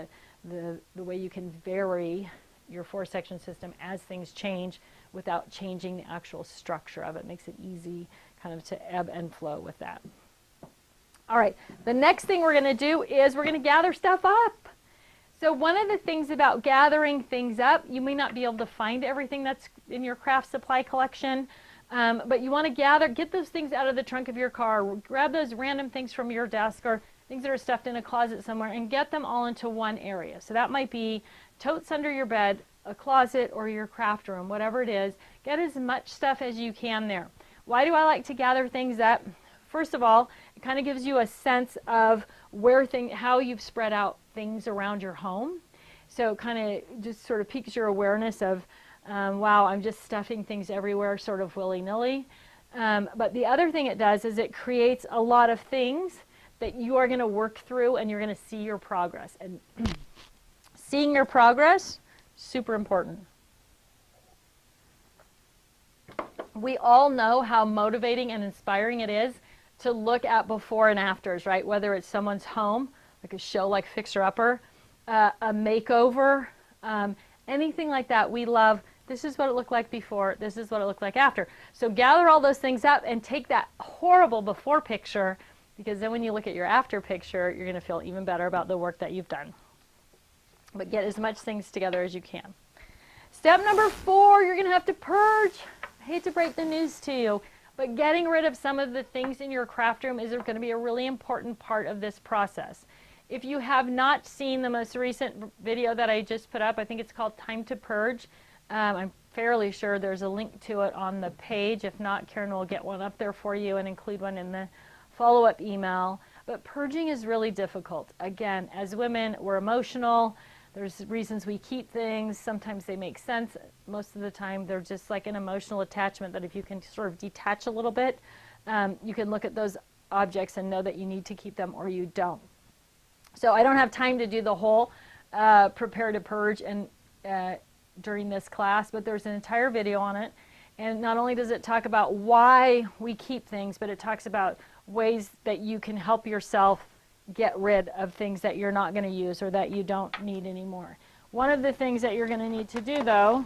the way you can vary your 4-section system as things change without changing the actual structure of it makes it easy kind of to ebb and flow with that. All right, the next thing we're going to do is we're going to gather stuff up. So one of the things about gathering things up, you may not be able to find everything that's in your craft supply collection, but you want to get those things out of the trunk of your car, grab those random things from your desk or things that are stuffed in a closet somewhere, and get them all into one area. So that might be totes under your bed, a closet, or your craft room, whatever it is. Get as much stuff as you can there. Why do I like to gather things up? First of all, it kind of gives you a sense of how you've spread out things around your home. So it kind of just sort of piques your awareness of, wow, I'm just stuffing things everywhere sort of willy-nilly. But the other thing it does is it creates a lot of things that you are going to work through, and you're going to see your progress. And seeing your progress, super important. We all know how motivating and inspiring it is to look at before and afters, right? Whether it's someone's home, like a show like Fixer Upper, a makeover, anything like that. We love, this is what it looked like before, this is what it looked like after. So gather all those things up and take that horrible before picture, because then when you look at your after picture, you're going to feel even better about the work that you've done. But get as much things together as you can. Step number 4, you're going to have to purge. I hate to break the news to you. But getting rid of some of the things in your craft room is going to be a really important part of this process. If you have not seen the most recent video that I just put up, I think it's called Time to Purge. I'm fairly sure there's a link to it on the page. If not, Karen will get one up there for you and include one in the follow-up email. But purging is really difficult. Again, as women, we're emotional. There's reasons we keep things. Sometimes they make sense. Most of the time, they're just like an emotional attachment that if you can sort of detach a little bit, you can look at those objects and know that you need to keep them or you don't. So I don't have time to do the whole prepare to purge and during this class, but there's an entire video on it. And not only does it talk about why we keep things, but it talks about ways that you can help yourself get rid of things that you're not going to use or that you don't need anymore. One of the things that you're going to need to do, though,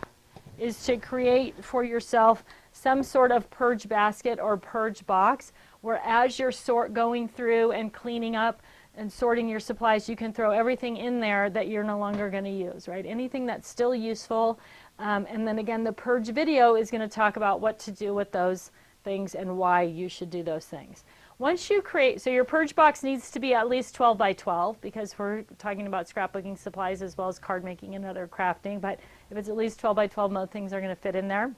is to create for yourself some sort of purge basket or purge box where as you're going through and cleaning up and sorting your supplies, you can throw everything in there that you're no longer going to use, right? Anything that's still useful. And then again, the purge video is going to talk about what to do with those things and why you should do those things. Once you create, so your purge box needs to be at least 12 by 12 because we're talking about scrapbooking supplies as well as card making and other crafting, but if it's at least 12 by 12, most things are going to fit in there.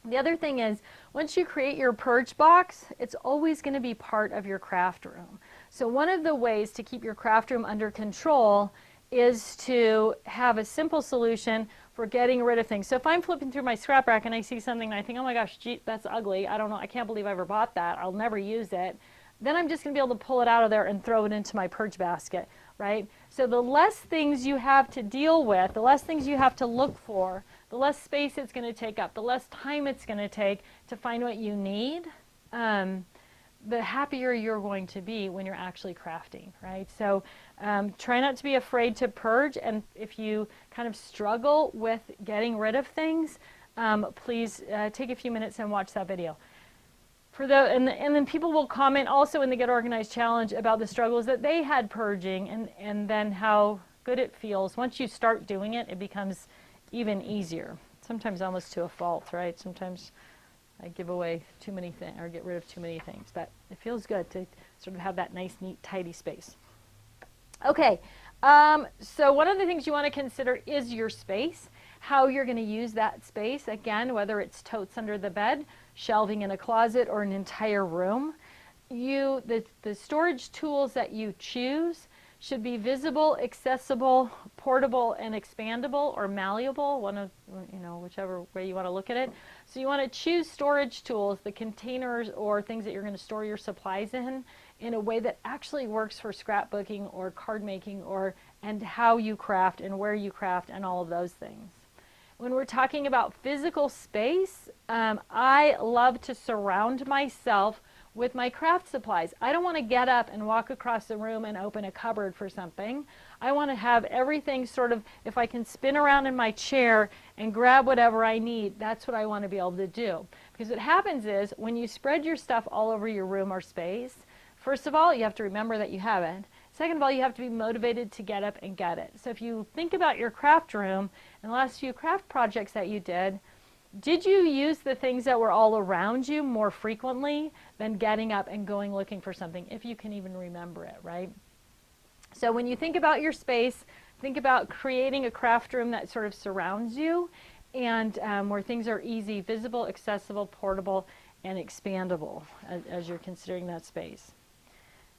The other thing is, once you create your purge box, it's always going to be part of your craft room. So one of the ways to keep your craft room under control is to have a simple solution for getting rid of things. So if I'm flipping through my scrap rack and I see something and I think, oh my gosh, gee, that's ugly. I don't know. I can't believe I ever bought that. I'll never use it. Then I'm just going to be able to pull it out of there and throw it into my purge basket, right? So the less things you have to deal with, the less things you have to look for, the less space it's going to take up, the less time it's going to take to find what you need, the happier you're going to be when you're actually crafting, right? So try not to be afraid to purge, and if you kind of struggle with getting rid of things, please take a few minutes and watch that video. And then people will comment also in the Get Organized Challenge about the struggles that they had purging and then how good it feels. Once you start doing it, it becomes even easier, sometimes almost to a fault, right? Sometimes I give away too many things or get rid of too many things, but it feels good to sort of have that nice, neat, tidy space. Okay, so one of the things you want to consider is your space, how you're going to use that space. Again, whether it's totes under the bed, shelving in a closet, or an entire room. The storage tools that you choose should be visible, accessible, portable, and expandable or malleable, one of, whichever way you want to look at it. So you want to choose storage tools, the containers or things that you're going to store your supplies in a way that actually works for scrapbooking or card making and how you craft and where you craft and all of those things. When we're talking about physical space, I love to surround myself with my craft supplies. I don't want to get up and walk across the room and open a cupboard for something. I want to have everything sort of, if I can spin around in my chair and grab whatever I need, that's what I want to be able to do. Because what happens is when you spread your stuff all over your room or space, first of all, you have to remember that you have it. Second of all, you have to be motivated to get up and get it. So if you think about your craft room and the last few craft projects that you did you use the things that were all around you more frequently than getting up and going looking for something, if you can even remember it, right? So when you think about your space, think about creating a craft room that sort of surrounds you and where things are easy, visible, accessible, portable, and expandable as you're considering that space.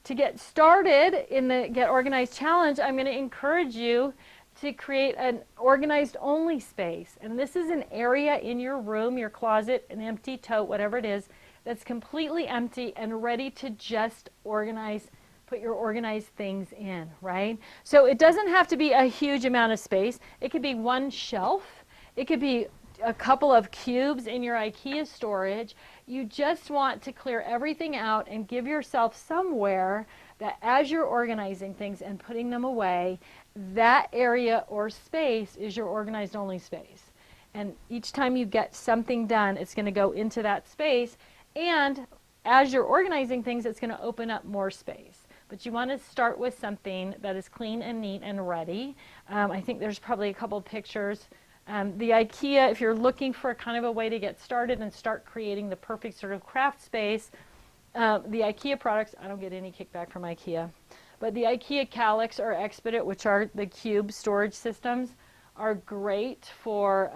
To get started in the Get Organized Challenge, I'm going to encourage you to create an organized only space. And this is an area in your room, your closet, an empty tote, whatever it is, that's completely empty and ready to just organize, put your organized things in, right? So it doesn't have to be a huge amount of space. It could be one shelf. It could be a couple of cubes in your IKEA storage. You just want to clear everything out and give yourself somewhere that as you're organizing things and putting them away, that area or space is your organized only space. And each time you get something done, it's going to go into that space. And as you're organizing things, it's going to open up more space. But you want to start with something that is clean and neat and ready. I think there's probably a couple pictures The IKEA, if you're looking for kind of a way to get started and start creating the perfect sort of craft space, the IKEA products, I don't get any kickback from IKEA, but the IKEA Calyx or Expedit, which are the cube storage systems, are great for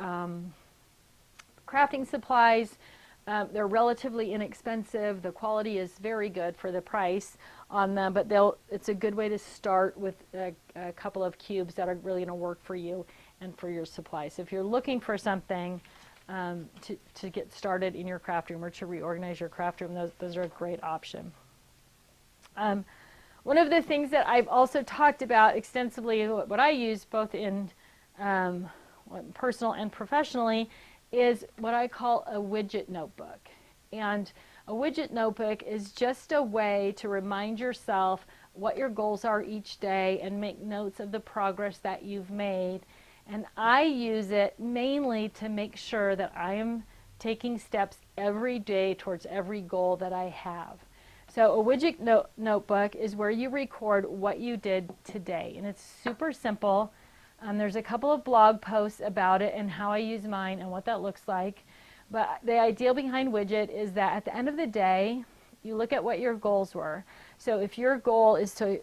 crafting supplies. They're relatively inexpensive. The quality is very good for the price on them, but it's a good way to start with a couple of cubes that are really going to work for you and for your supplies. So if you're looking for something to get started in your craft room or to reorganize your craft room, those are a great option. One of the things that I've also talked about extensively, what I use both in personal and professionally, is what I call a widget notebook. And a widget notebook is just a way to remind yourself what your goals are each day and make notes of the progress that you've made. And I use it mainly to make sure that I am taking steps every day towards every goal that I have. So a widget notebook is where you record what you did today. And it's super simple. There's a couple of blog posts about it and how I use mine and what that looks like. But the idea behind Widget is that at the end of the day, you look at what your goals were. So if your goal is to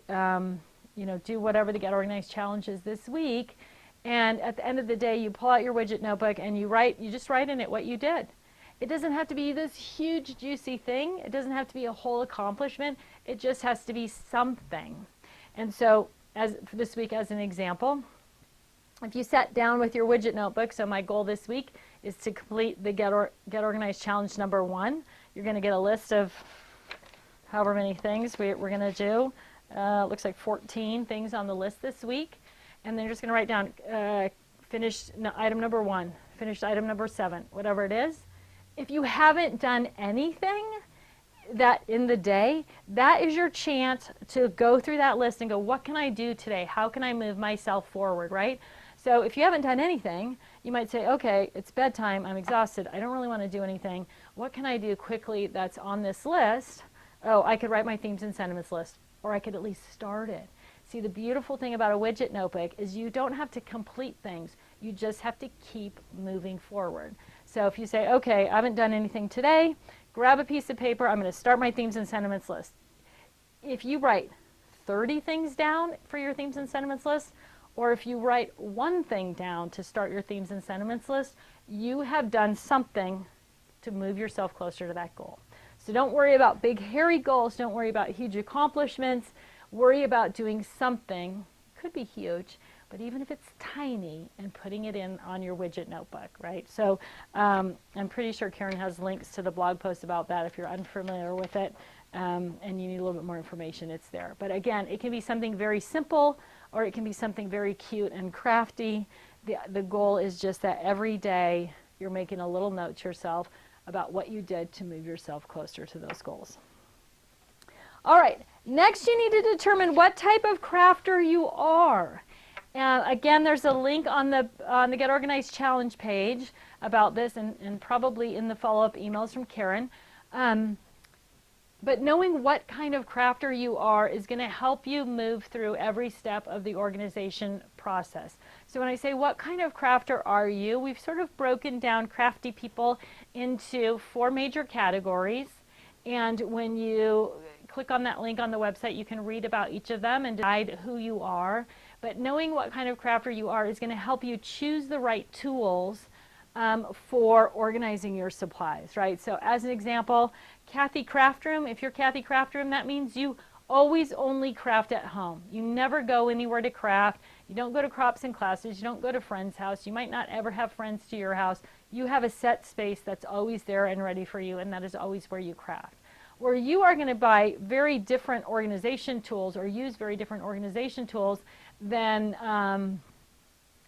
do whatever the Get Organized Challenge is this week, and at the end of the day, you pull out your Widget notebook and you just write in it what you did. It doesn't have to be this huge, juicy thing. It doesn't have to be a whole accomplishment. It just has to be something. And so for this week, as an example, if you sat down with your Widget notebook, so my goal this week is to complete the Get Organized Challenge number 1. You're going to get a list of however many things we're going to do. Looks like 14 things on the list this week. And then you're just going to write down finished item number 1, finished item number 7, whatever it is. If you haven't done anything that in the day, that is your chance to go through that list and go, what can I do today? How can I move myself forward, right? So if you haven't done anything, you might say, okay, it's bedtime, I'm exhausted, I don't really want to do anything. What can I do quickly that's on this list? Oh, I could write my themes and sentiments list, or I could at least start it. See, the beautiful thing about a widget notebook is you don't have to complete things, you just have to keep moving forward. So if you say, okay, I haven't done anything today, grab a piece of paper, I'm going to start my themes and sentiments list. If you write 30 things down for your themes and sentiments list, or if you write one thing down to start your themes and sentiments list, you have done something to move yourself closer to that goal. So don't worry about big, hairy goals. Don't worry about huge accomplishments. Worry about doing something. Could be huge, but even if it's tiny, and putting it in on your widget notebook, right? So I'm pretty sure Karen has links to the blog post about that if you're unfamiliar with it and you need a little bit more information, it's there. But again, it can be something very simple or it can be something very cute and crafty. The goal is just that every day you're making a little note to yourself about what you did to move yourself closer to those goals. All right, next you need to determine what type of crafter you are. Again, there's a link on the Get Organized Challenge page about this and probably in the follow-up emails from Karen. But knowing what kind of crafter you are is going to help you move through every step of the organization process. So when I say what kind of crafter are you, we've sort of broken down crafty people into 4 major categories. And when you click on that link on the website, you can read about each of them and decide who you are. But knowing what kind of crafter you are is going to help you choose the right tools for organizing your supplies, right? So as an example, Kathy Craft Room, if you're Kathy Craft Room, that means you always only craft at home. You never go anywhere to craft. You don't go to crops and classes. You don't go to friend's house. You might not ever have friends to your house. You have a set space that's always there and ready for you, and that is always where you craft. Where you are going to buy very different organization tools or use very different organization tools than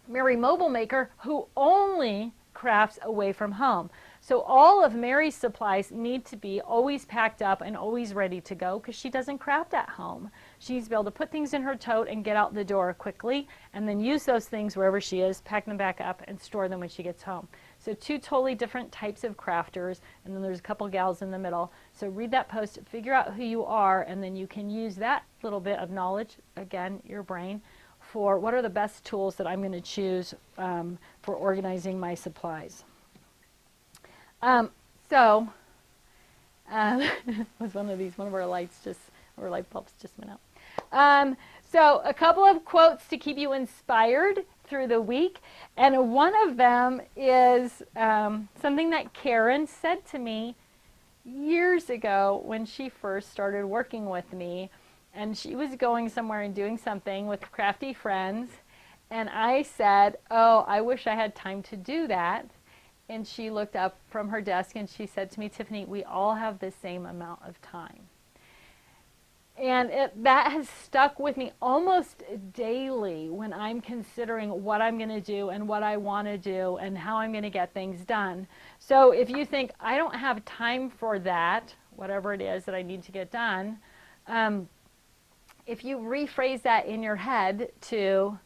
Mary Mobile Maker, who only crafts away from home. So all of Mary's supplies need to be always packed up and always ready to go because she doesn't craft at home. She needs to be able to put things in her tote and get out the door quickly and then use those things wherever she is, pack them back up and store them when she gets home. So 2 totally different types of crafters, and then there's a couple gals in the middle. So read that post, figure out who you are, and then you can use that little bit of knowledge, again, your brain, for what are the best tools that I'm going to choose for organizing my supplies. So was one of our light bulbs just went out. So a couple of quotes to keep you inspired through the week, and one of them is something that Karen said to me years ago when she first started working with me, and she was going somewhere and doing something with crafty friends, and I said, oh, I wish I had time to do that. And she looked up from her desk and she said to me, Tiffany, we all have the same amount of time. And that has stuck with me almost daily when I'm considering what I'm going to do and what I want to do and how I'm going to get things done. So if you think, I don't have time for that, whatever it is that I need to get done, if you rephrase that in your head to,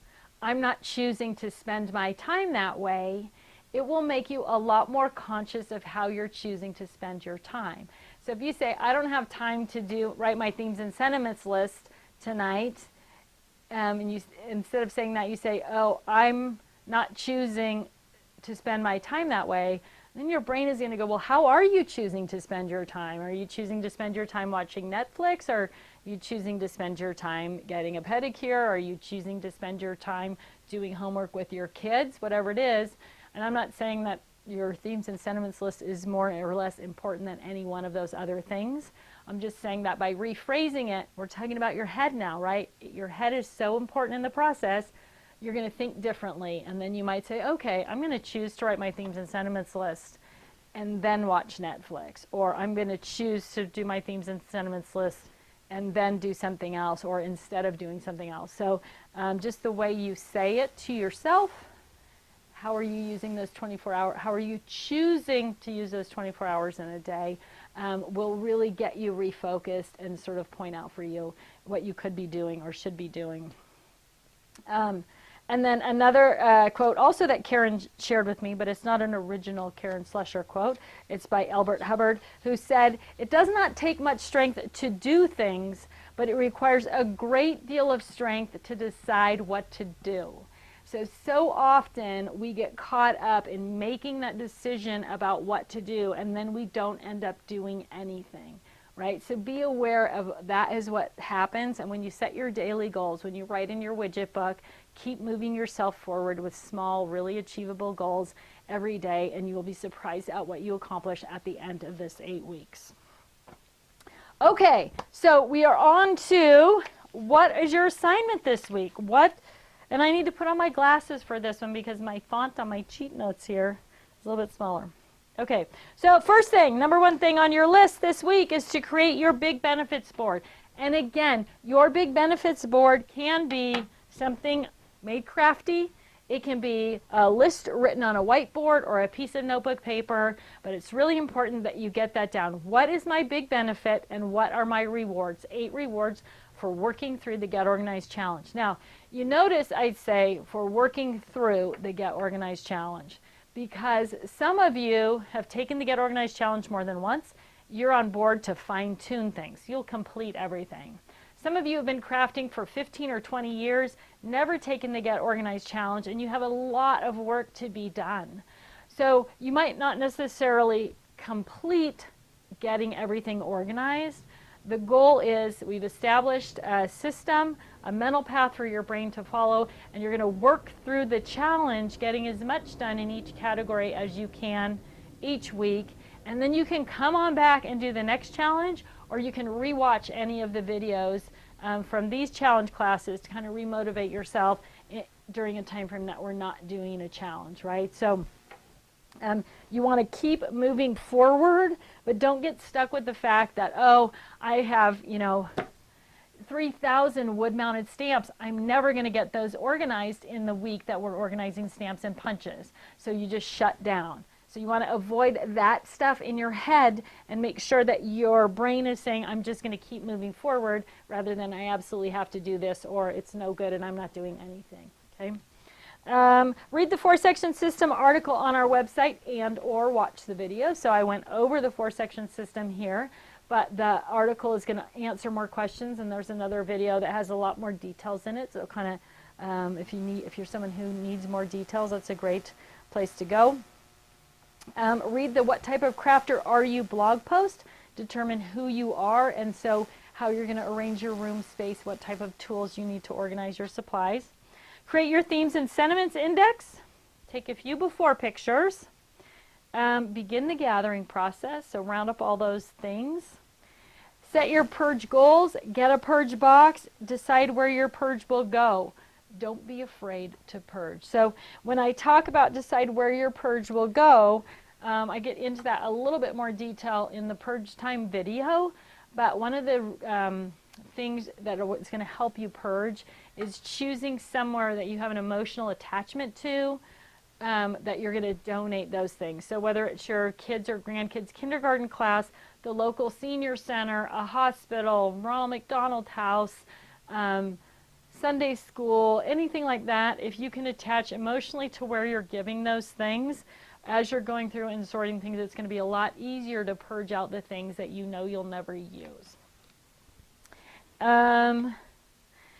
I'm not choosing to spend my time that way, it will make you a lot more conscious of how you're choosing to spend your time. So if you say, I don't have time to write my themes and sentiments list tonight, and you, instead of saying that, you say, oh, I'm not choosing to spend my time that way, then your brain is going to go, well, how are you choosing to spend your time? Are you choosing to spend your time watching Netflix? Or are you choosing to spend your time getting a pedicure? Are you choosing to spend your time doing homework with your kids? Whatever it is. And I'm not saying that your themes and sentiments list is more or less important than any one of those other things. I'm just saying that by rephrasing it, we're talking about your head now, right? Your head is so important in the process. You're going to think differently. And then you might say, okay, I'm going to choose to write my themes and sentiments list and then watch Netflix. Or I'm going to choose to do my themes and sentiments list and then do something else, or instead of doing something else. So just the way you say it to yourself, how are you using those 24 hours? How are you choosing to use those 24 hours in a day will really get you refocused and sort of point out for you what you could be doing or should be doing. And then another quote also that Karen shared with me, but it's not an original Karen Slusher quote. It's by Albert Hubbard, who said, it does not take much strength to do things, but it requires a great deal of strength to decide what to do. So often we get caught up in making that decision about what to do, and then we don't end up doing anything, right? So be aware of that is what happens. And when you set your daily goals, when you write in your widget book, keep moving yourself forward with small, really achievable goals every day, and you will be surprised at what you accomplish at the end of this 8 weeks. Okay, so we are on to what is your assignment this week? And I need to put on my glasses for this one because my font on my cheat notes here is a little bit smaller. Okay, so first thing, number one thing on your list this week is to create your big benefits board. And again, your big benefits board can be something made crafty. It can be a list written on a whiteboard or a piece of notebook paper, but it's really important that you get that down. What is my big benefit and what are my rewards? 8 rewards for working through the Get Organized Challenge. Now, you notice I'd say for working through the Get Organized Challenge, because some of you have taken the Get Organized Challenge more than once. You're on board to fine-tune things. You'll complete everything. Some of you have been crafting for 15 or 20 years, never taken the Get Organized Challenge, and you have a lot of work to be done. So you might not necessarily complete getting everything organized. The goal is we've established a system, a mental path for your brain to follow, and you're going to work through the challenge, getting as much done in each category as you can each week. And then you can come on back and do the next challenge, or you can rewatch any of the videos from these challenge classes to kind of remotivate yourself during a time frame that we're not doing a challenge, right? So you want to keep moving forward, but don't get stuck with the fact that, oh, I have, 3,000 wood-mounted stamps. I'm never going to get those organized in the week that we're organizing stamps and punches. So you just shut down. So you want to avoid that stuff in your head and make sure that your brain is saying, I'm just going to keep moving forward rather than I absolutely have to do this or it's no good and I'm not doing anything. Okay. Read the 4-section system article on our website and or watch the video. So I went over the 4-section system here, but the article is going to answer more questions, and there's another video that has a lot more details in it, so it'll kind If you're someone who needs more details, that's a great place to go. Read the What Type of Crafter Are You blog post. Determine who you are, and so how you're going to arrange your room space, what type of tools you need to organize your supplies. Create your themes and sentiments index. Take a few before pictures. Begin the gathering process, so round up all those things. Set your purge goals, get a purge box, decide where your purge will go. Don't be afraid to purge. So when I talk about decide where your purge will go, I get into that a little bit more detail in the purge time video, but one of the things that is going to help you purge is choosing somewhere that you have an emotional attachment to, that you're going to donate those things. So whether it's your kids or grandkids kindergarten class, the local senior center, a hospital, Ronald McDonald House, Sunday school, anything like that, if you can attach emotionally to where you're giving those things, as you're going through and sorting things, it's going to be a lot easier to purge out the things that you know you'll never use.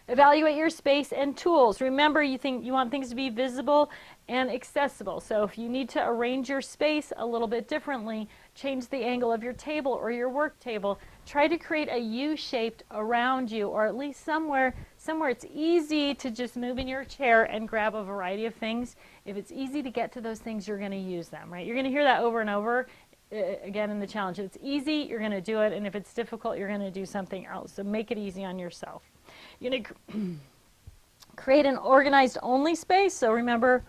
Evaluate your space and tools. Remember, you want things to be visible and accessible. So if you need to arrange your space a little bit differently, change the angle of your table or your work table. Try to create a U-shaped around you, or at least somewhere it's easy to just move in your chair and grab a variety of things. If it's easy to get to those things, you're going to use them, right? You're going to hear that over and over again in the challenge. If it's easy, you're going to do it, and if it's difficult, you're going to do something else. So make it easy on yourself. You're going to create an organized only space. So remember,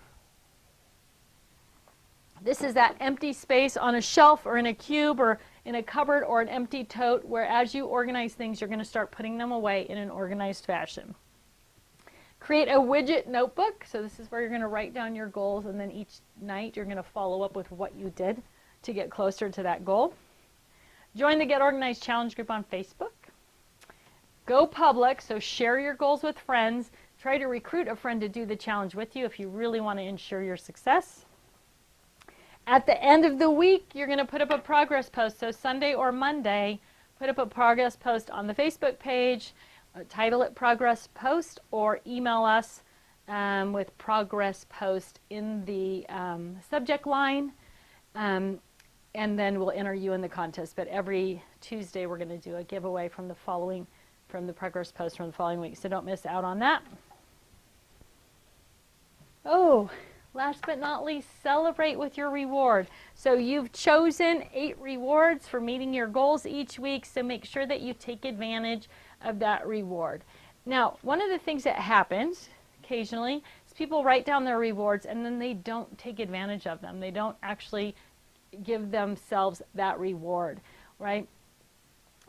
this is that empty space on a shelf or in a cube or in a cupboard or an empty tote, where as you organize things, you're going to start putting them away in an organized fashion. Create a widget notebook. So this is where you're going to write down your goals, and then each night you're going to follow up with what you did to get closer to that goal. Join the Get Organized Challenge group on Facebook. Go public, so share your goals with friends. Try to recruit a friend to do the challenge with you if you really want to ensure your success. At the end of the week, you're going to put up a progress post. So Sunday or Monday, put up a progress post on the Facebook page, title it Progress Post, or email us with Progress Post in the subject line, and then we'll enter you in the contest. But every Tuesday, we're going to do a giveaway from the progress post from the following week. So don't miss out on that. Oh, last but not least, celebrate with your reward. So you've chosen 8 rewards for meeting your goals each week, so make sure that you take advantage of that reward. Now, one of the things that happens occasionally is people write down their rewards and then they don't take advantage of them. They don't actually give themselves that reward, right?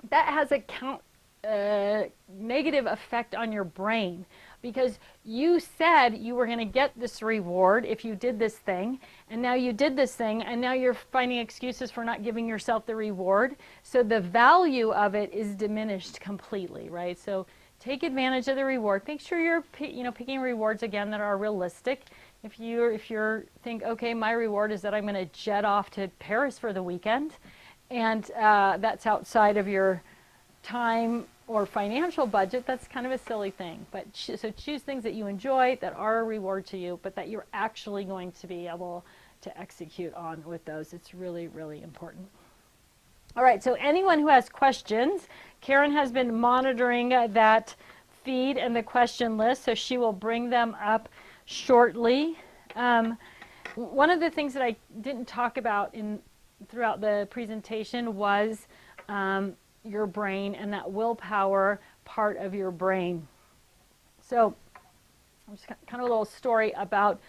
That has a negative effect on your brain, because you said you were going to get this reward if you did this thing, and now you did this thing, and now you're finding excuses for not giving yourself the reward. So the value of it is diminished completely, right? So take advantage of the reward. Make sure you're picking rewards again that are realistic. If you think, okay, my reward is that I'm going to jet off to Paris for the weekend, and that's outside of your time or financial budget, that's kind of a silly thing. But so choose things that you enjoy, that are a reward to you, but that you're actually going to be able to execute on with those. It's really, really important. All right, so anyone who has questions, Karen has been monitoring that feed and the question list, so she will bring them up shortly. One of the things that I didn't talk about throughout the presentation was your brain and that willpower part of your brain. So just kind of a little story about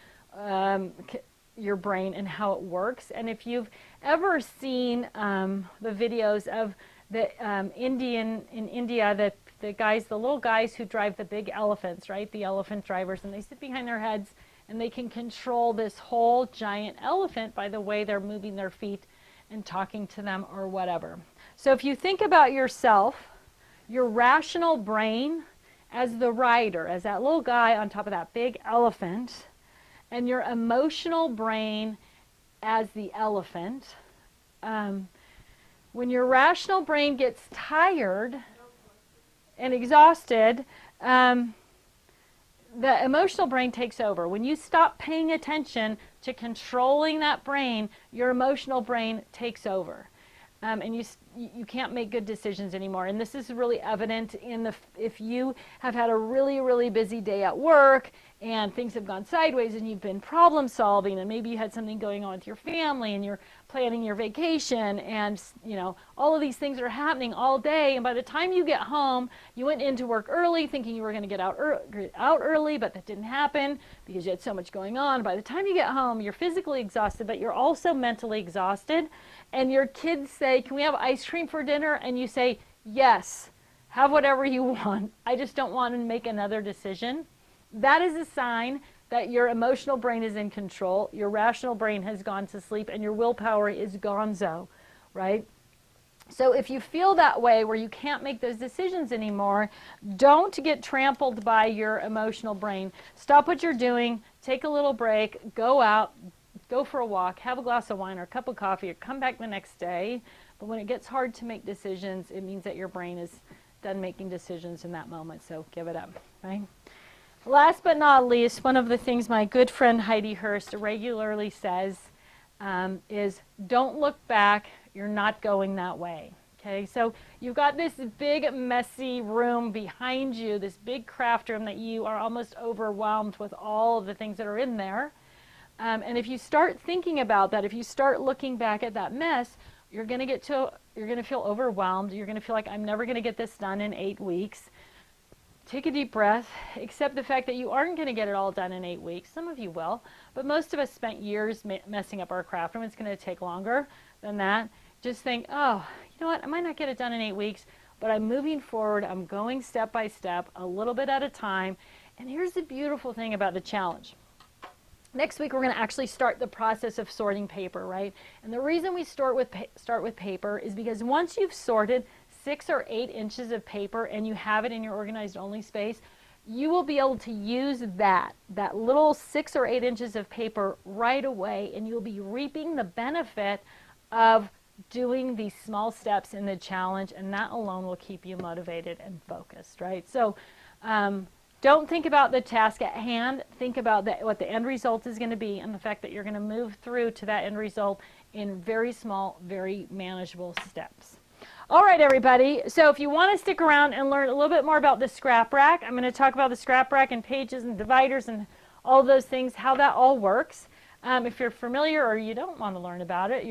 your brain and how it works. And if you've ever seen the videos of the in India, the little guys who drive the big elephants, right? The elephant drivers, and they sit behind their heads and they can control this whole giant elephant by the way they're moving their feet and talking to them or whatever. So if you think about yourself, your rational brain as the rider, as that little guy on top of that big elephant, and your emotional brain as the elephant, when your rational brain gets tired and exhausted, the emotional brain takes over. When you stop paying attention to controlling that brain, your emotional brain takes over. And you can't make good decisions anymore. And this is really evident if you have had a really, really busy day at work and things have gone sideways and you've been problem solving, and maybe you had something going on with your family and you're planning your vacation, and all of these things are happening all day, and by the time you get home, you went into work early thinking you were going to get out early, but that didn't happen because you had so much going on. By the time you get home, you're physically exhausted, but you're also mentally exhausted. And your kids say, "Can we have ice cream for dinner?" And you say, "Yes, have whatever you want. I just don't want to make another decision." That is a sign that your emotional brain is in control, your rational brain has gone to sleep, and your willpower is gonzo, right? So if you feel that way where you can't make those decisions anymore, don't get trampled by your emotional brain. Stop what you're doing, take a little break, go out, go for a walk, have a glass of wine or a cup of coffee, or come back the next day. But when it gets hard to make decisions, it means that your brain is done making decisions in that moment, so give it up, right? Last but not least, one of the things my good friend Heidi Hurst regularly says is, don't look back, you're not going that way. Okay, so you've got this big messy room behind you, this big craft room that you are almost overwhelmed with all of the things that are in there. And if you start thinking about that, if you start looking back at that mess, you're going to feel overwhelmed. You're going to feel like, I'm never going to get this done in 8 weeks. Take a deep breath, accept the fact that you aren't going to get it all done in 8 weeks. Some of you will, but most of us spent years messing up our craft room. It's going to take longer than that. Just think, oh, you know what, I might not get it done in 8 weeks, but I'm moving forward. I'm going step by step, a little bit at a time. And here's the beautiful thing about the challenge. Next week, we're going to actually start the process of sorting paper, right? And the reason we start with paper is because once you've sorted 6 or 8 inches of paper and you have it in your organized only space, you will be able to use that little 6 or 8 inches of paper right away, and you'll be reaping the benefit of doing these small steps in the challenge, and that alone will keep you motivated and focused, right? So don't think about the task at hand. Think about what the end result is going to be, and the fact that you're going to move through to that end result in very small, very manageable steps. All right, everybody. So if you want to stick around and learn a little bit more about the scrap rack, I'm going to talk about the scrap rack and pages and dividers and all those things, how that all works. If you're familiar or you don't want to learn about it,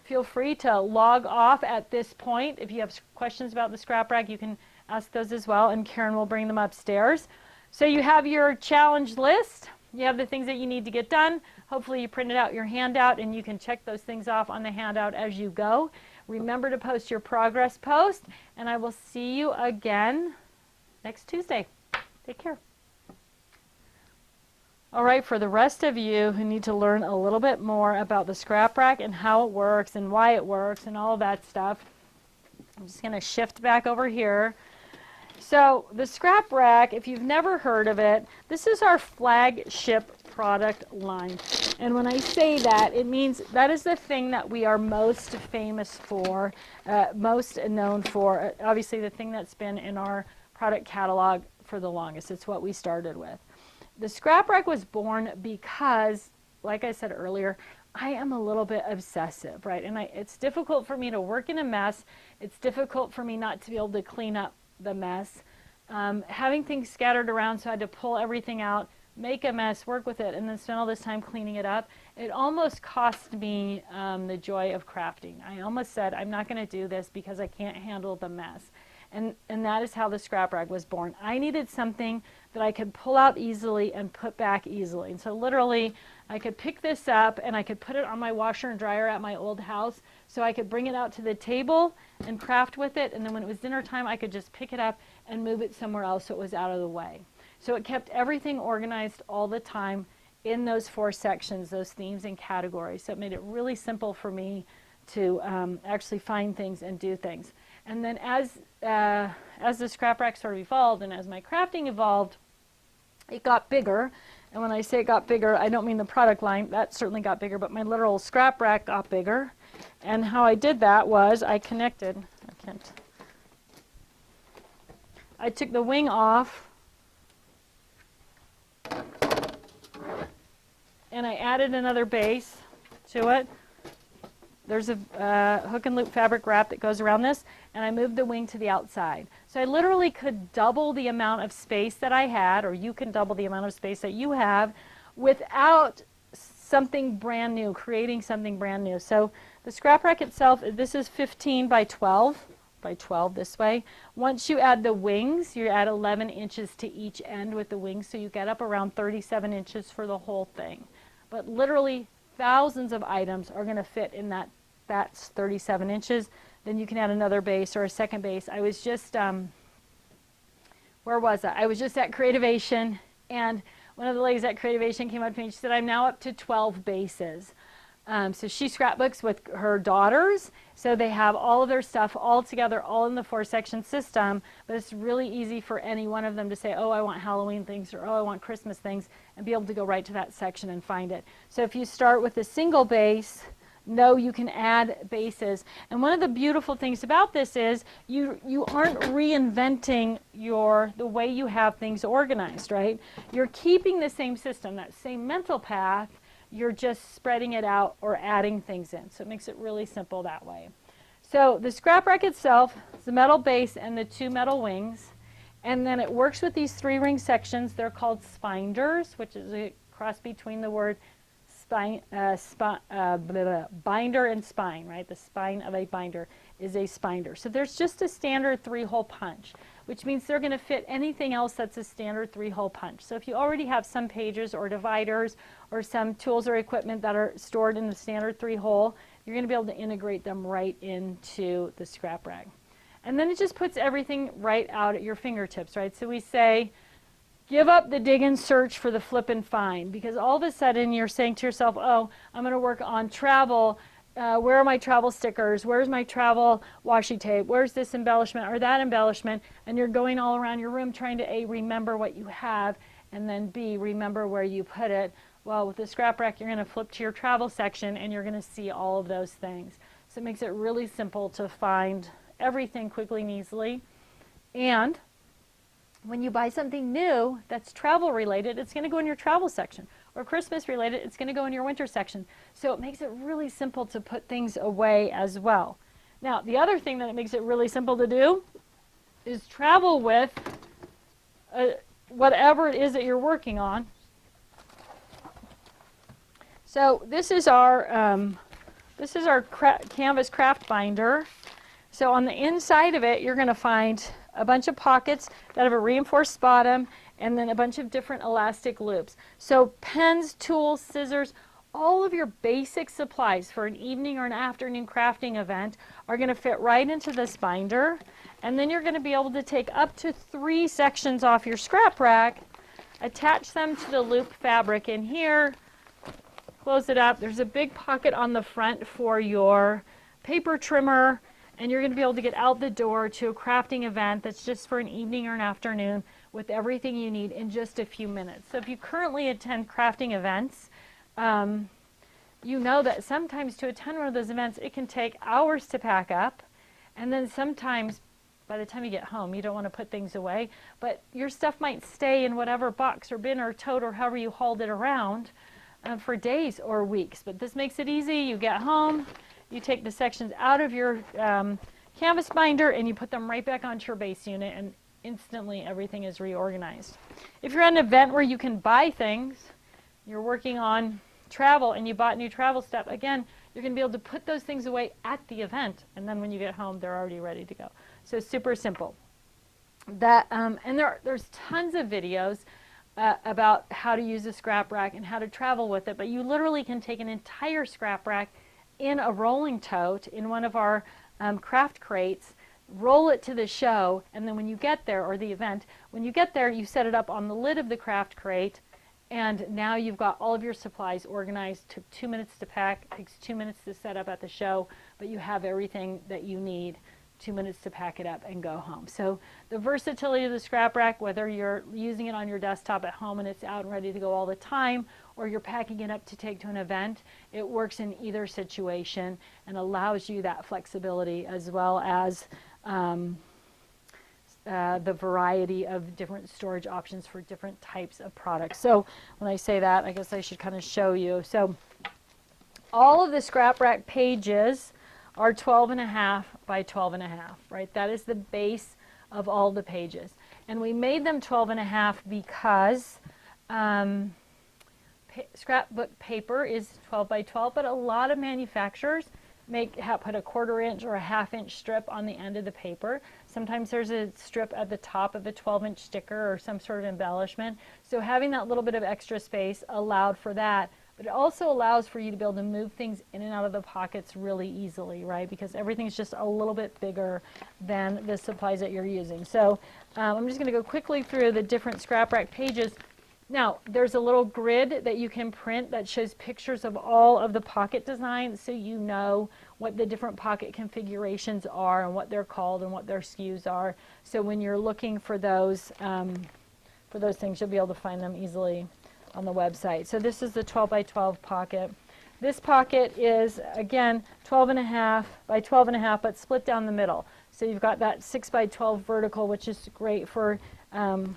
feel free to log off at this point. If you have questions about the scrap rack, you can ask those as well, and Karen will bring them upstairs. So you have your challenge list. You have the things that you need to get done. Hopefully you printed out your handout, and you can check those things off on the handout as you go. Remember to post your progress post, and I will see you again next Tuesday. Take care. All right, for the rest of you who need to learn a little bit more about the scrap rack and how it works and why it works and all of that stuff, I'm just going to shift back over here. So the scrap rack, if you've never heard of it, this is our flagship product line. And when I say that, it means that is the thing that we are most famous for, most known for. Obviously, the thing that's been in our product catalog for the longest. It's what we started with. The scrap rack was born because, like I said earlier, I am a little bit obsessive, right? And it's difficult for me to work in a mess. It's difficult for me not to be able to clean up the mess. Having things scattered around, so I had to pull everything out, make a mess, work with it, and then spend all this time cleaning it up. It almost cost me the joy of crafting. I almost said, I'm not going to do this because I can't handle the mess. And that is how the scrap rack was born. I needed something that I could pull out easily and put back easily. And so literally, I could pick this up and I could put it on my washer and dryer at my old house, so I could bring it out to the table and craft with it. And then when it was dinner time, I could just pick it up and move it somewhere else so it was out of the way. So it kept everything organized all the time in those 4 sections, those themes and categories. So it made it really simple for me to actually find things and do things. And then as the scrap rack sort of evolved and as my crafting evolved, it got bigger. And when I say it got bigger, I don't mean the product line. That certainly got bigger, but my literal scrap rack got bigger. And how I did that was I took the wing off and I added another base to it. There's a hook and loop fabric wrap that goes around this, and I moved the wing to the outside. So I literally could double the amount of space that I had, or you can double the amount of space that you have, without something brand new, creating something brand new. So the scrap rack itself, this is 15 by 12 this way. Once you add the wings, you add 11 inches to each end with the wings, so you get up around 37 inches for the whole thing. But literally thousands of items are going to fit in that's 37 inches. Then you can add another base or a second base. I was just, where was I? I was just at Creativation, and one of the ladies at Creativation came up to me and she said, I'm now up to 12 bases. So she scrapbooks with her daughters, so they have all of their stuff all together, all in the 4-section system, but it's really easy for any one of them to say, oh, I want Halloween things, or oh, I want Christmas things, and be able to go right to that section and find it. So if you start with a single base, no, you can add bases. And one of the beautiful things about this is you aren't reinventing the way you have things organized, right? You're keeping the same system, that same mental path. You're just spreading it out or adding things in. So it makes it really simple that way. So the scrap rack itself is the metal base and the 2 metal wings. And then it works with these 3 ring sections. They're called spinders, which is a cross between the word binder and spine, right? The spine of a binder is a spinder. So there's just a standard 3-hole punch, which means they're going to fit anything else that's a standard 3-hole punch. So if you already have some pages or dividers or some tools or equipment that are stored in the standard 3-hole, you're going to be able to integrate them right into the scrap rack. And then it just puts everything right out at your fingertips, right? So we say, give up the dig and search for the flip and find, because all of a sudden you're saying to yourself, oh, I'm going to work on travel. Where are my travel stickers? Where's my travel washi tape? Where's this embellishment or that embellishment? And you're going all around your room trying to A, remember what you have, and then B, remember where you put it. Well, with the scrap rack, you're going to flip to your travel section and you're going to see all of those things. So it makes it really simple to find everything quickly and easily. And when you buy something new that's travel related, it's going to go in your travel section. Or Christmas related, it's going to go in your winter section. So it makes it really simple to put things away as well. Now, the other thing that it makes it really simple to do is travel with whatever it is that you're working on. So this is our canvas craft binder. So on the inside of it, you're going to find a bunch of pockets that have a reinforced bottom and then a bunch of different elastic loops. So pens, tools, scissors, all of your basic supplies for an evening or an afternoon crafting event are going to fit right into this binder. And then you're going to be able to take up to 3 sections off your scrap rack, attach them to the loop fabric in here, close it up. There's a big pocket on the front for your paper trimmer, and you're going to be able to get out the door to a crafting event that's just for an evening or an afternoon with everything you need in just a few minutes. So if you currently attend crafting events, you know that sometimes to attend one of those events, it can take hours to pack up, and then sometimes by the time you get home, you don't want to put things away, but your stuff might stay in whatever box or bin or tote or however you hauled it around for days or weeks. But this makes it easy. You get home, you take the sections out of your canvas binder and you put them right back onto your base unit, and instantly everything is reorganized. If you're at an event where you can buy things, you're working on travel and you bought new travel stuff, again, you're going to be able to put those things away at the event, and then when you get home, they're already ready to go. So super simple. That and there's tons of videos about how to use a scrap rack and how to travel with it, but you literally can take an entire scrap rack in a rolling tote in one of our craft crates, roll it to the show, and then when you get there, or the event, when you get there, you set it up on the lid of the craft crate, and now you've got all of your supplies organized. Took 2 minutes to pack, takes 2 minutes to set up at the show, but you have everything that you need, 2 minutes to pack it up and go home. So the versatility of the scrap rack, whether you're using it on your desktop at home and it's out and ready to go all the time, or you're packing it up to take to an event, it works in either situation and allows you that flexibility, as well as the variety of different storage options for different types of products. So when I say that, I guess I should kind of show you. So all of the scrap rack pages are 12.5 by 12.5, right? That is the base of all the pages. And we made them 12.5 because scrapbook paper is 12 by 12, but a lot of manufacturers put a 1/4 inch or a 1/2 inch strip on the end of the paper. Sometimes there's a strip at the top of a 12-inch sticker or some sort of embellishment. So having that little bit of extra space allowed for that. But it also allows for you to be able to move things in and out of the pockets really easily, right? Because everything's just a little bit bigger than the supplies that you're using. So I'm just going to go quickly through the different scrap rack pages. Now, there's a little grid that you can print that shows pictures of all of the pocket designs, so you know what the different pocket configurations are and what they're called and what their SKUs are. So when you're looking for those things, you'll be able to find them easily on the website. So this is the 12 by 12 pocket. This pocket is, again, 12.5 by 12.5, but split down the middle. So you've got that 6 by 12 vertical, which is great for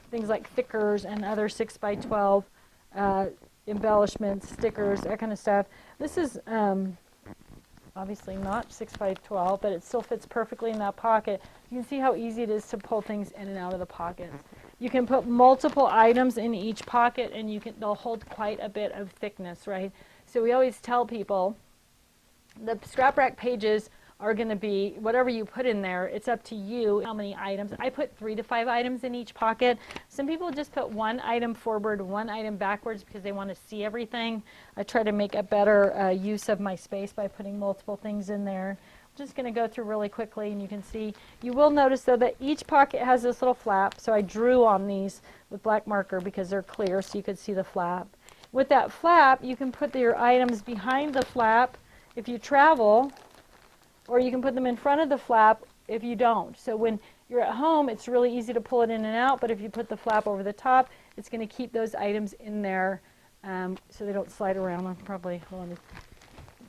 things like thickers and other 6 by 12 embellishments, stickers, that kind of stuff. This is obviously not 6 by 12, but it still fits perfectly in that pocket. You can see how easy it is to pull things in and out of the pockets. You can put multiple items in each pocket, and they'll hold quite a bit of thickness, right? So we always tell people the scrap rack pages are going to be whatever you put in there. It's up to you how many items. I put 3 to 5 items in each pocket. Some people just put 1 item forward, 1 item backwards because they want to see everything. I try to make a better use of my space by putting multiple things in there. I'm just going to go through really quickly, and you can see. You will notice though that each pocket has this little flap. So I drew on these with black marker because they're clear, so you could see the flap. With that flap, you can put your items behind the flap if you travel, or you can put them in front of the flap if you don't. So when you're at home, it's really easy to pull it in and out, but if you put the flap over the top, it's going to keep those items in there so they don't slide around. I'm probably, hold on,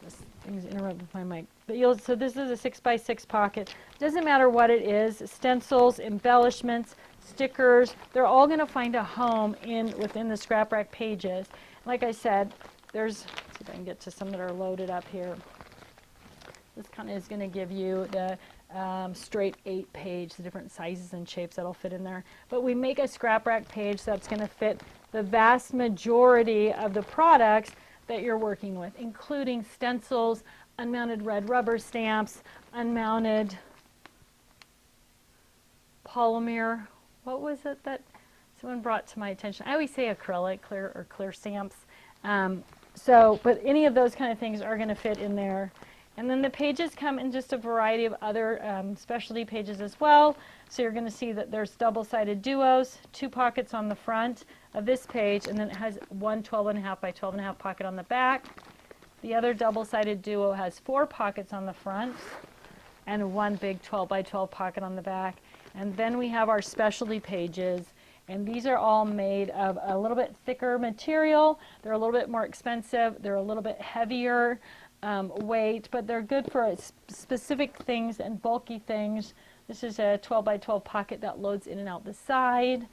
this thing's interrupted with my mic. But so this is a 6 by 6 pocket. Doesn't matter what it is, stencils, embellishments, stickers, they're all going to find a home within the scrap rack pages. Like I said, let's see if I can get to some that are loaded up here. This kind of is going to give you the straight 8-page, the different sizes and shapes that'll fit in there. But we make a scrap rack page that's going to fit the vast majority of the products that you're working with, including stencils, unmounted red rubber stamps, unmounted polymer. What was it that someone brought to my attention? I always say acrylic, clear stamps. But any of those kind of things are going to fit in there. And then the pages come in just a variety of other specialty pages as well. So you're going to see that there's double-sided duos, 2 pockets on the front of this page, and then it has one 12.5 by 12.5 pocket on the back. The other double-sided duo has 4 pockets on the front and 1 big 12 by 12 pocket on the back. And then we have our specialty pages, and these are all made of a little bit thicker material. They're a little bit more expensive. They're a little bit heavier weight, but they're good for specific things and bulky things. This is a 12 by 12 pocket that loads in and out the side.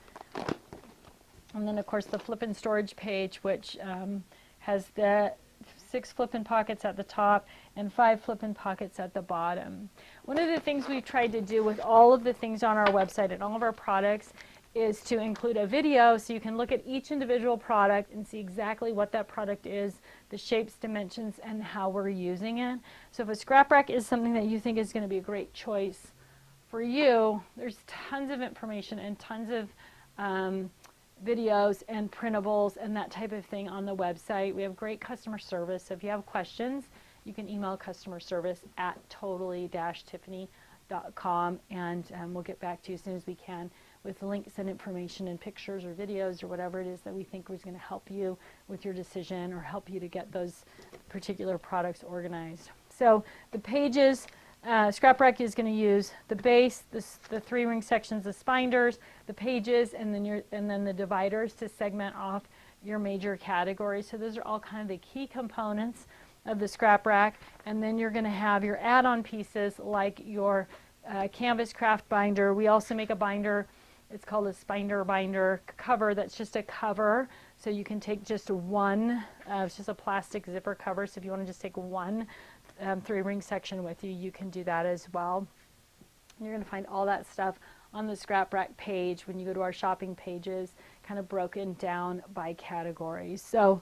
And then of course the flip-in storage page, which has the 6 flip-in pockets at the top and 5 flip-in pockets at the bottom. One of the things we've tried to do with all of the things on our website and all of our products is to include a video so you can look at each individual product and see exactly what that product is, the shapes, dimensions, and how we're using it. So if a scrap rack is something that you think is going to be a great choice for you, there's tons of information and tons of videos and printables and that type of thing on the website. We have great customer service. So if you have questions, you can email customer service at Totally-Tiffany.com, and we'll get back to you as soon as we can with links and information and pictures or videos or whatever it is that we think is going to help you with your decision or help you to get those particular products organized. So the pages, scrap rack is going to use the base, the 3-ring sections, the spinders, the pages, and then the dividers to segment off your major categories. So those are all kind of the key components of the scrap rack. And then you're going to have your add-on pieces like your canvas craft binder. We also make a binder. It's called a Spinder binder cover. That's just a cover. So you can take just one, it's just a plastic zipper cover. So if you want to just take one 3-ring section with you, you can do that as well. You're going to find all that stuff on the Scrap Rack page when you go to our shopping pages, kind of broken down by categories. So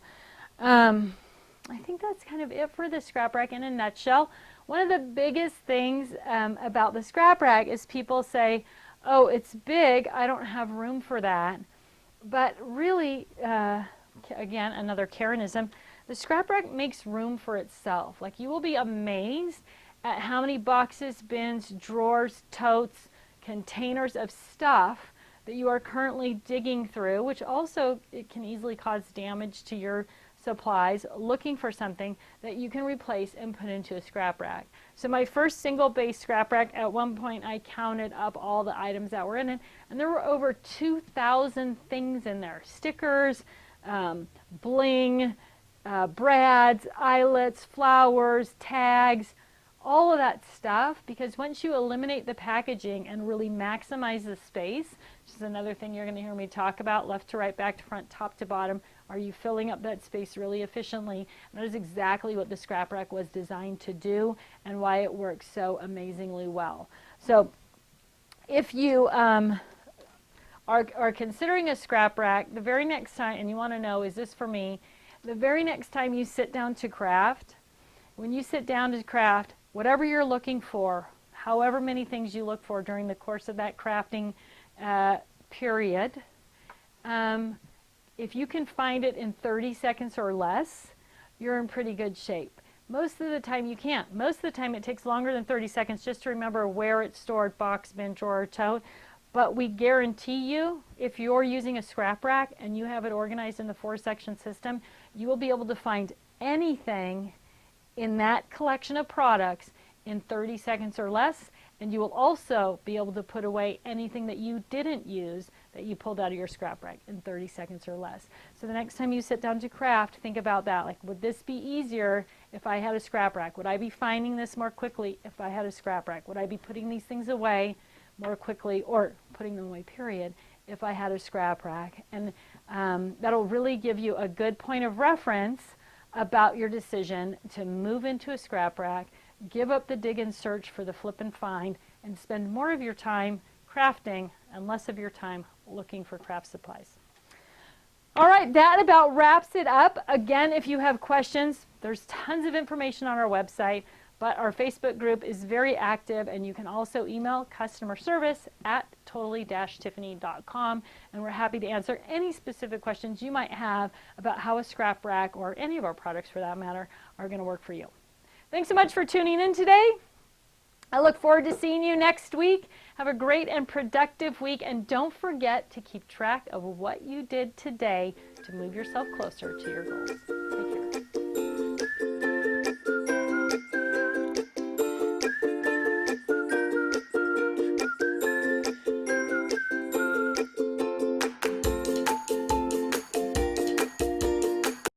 I think that's kind of it for the Scrap Rack in a nutshell. One of the biggest things about the Scrap Rack is people say, oh, it's big, I don't have room for that. But really, again, another Karenism, the Scrap Rack makes room for itself. Like, you will be amazed at how many boxes, bins, drawers, totes, containers of stuff that you are currently digging through, which also it can easily cause damage to your supplies, looking for something that you can replace and put into a scrap rack. So my first single base scrap rack, at one point I counted up all the items that were in it, and there were over 2,000 things in there. Stickers, bling, brads, eyelets, flowers, tags, all of that stuff, because once you eliminate the packaging and really maximize the space, which is another thing you're going to hear me talk about, left to right, back to front, top to bottom, are you filling up that space really efficiently? And that is exactly what the scrap rack was designed to do and why it works so amazingly well. So if you are considering a scrap rack, the very next time, and you want to know, is this for me? The very next time you sit down to craft, when you sit down to craft, whatever you're looking for, however many things you look for during the course of that crafting period, if you can find it in 30 seconds or less, you're in pretty good shape. Most of the time you can't. Most of the time it takes longer than 30 seconds just to remember where it's stored, box, bin, drawer, tote. But we guarantee you, if you're using a scrap rack and you have it organized in the 4-section system, you will be able to find anything in that collection of products in 30 seconds or less, and you will also be able to put away anything that you didn't use that you pulled out of your scrap rack in 30 seconds or less. So the next time you sit down to craft, think about that. Like, would this be easier if I had a scrap rack? Would I be finding this more quickly if I had a scrap rack? Would I be putting these things away more quickly, or putting them away, period, if I had a scrap rack? And that'll really give you a good point of reference about your decision to move into a scrap rack, give up the dig and search for the flip and find, and spend more of your time crafting and less of your time looking for craft supplies. All right, that about wraps it up. Again, if you have questions, there's tons of information on our website, but our Facebook group is very active, and you can also email customer service at totally-tiffany.com, and we're happy to answer any specific questions you might have about how a scrap rack, or any of our products for that matter, are going to work for you. Thanks so much for tuning in today. I look forward to seeing you next week. Have a great and productive week, and don't forget to keep track of what you did today to move yourself closer to your goals.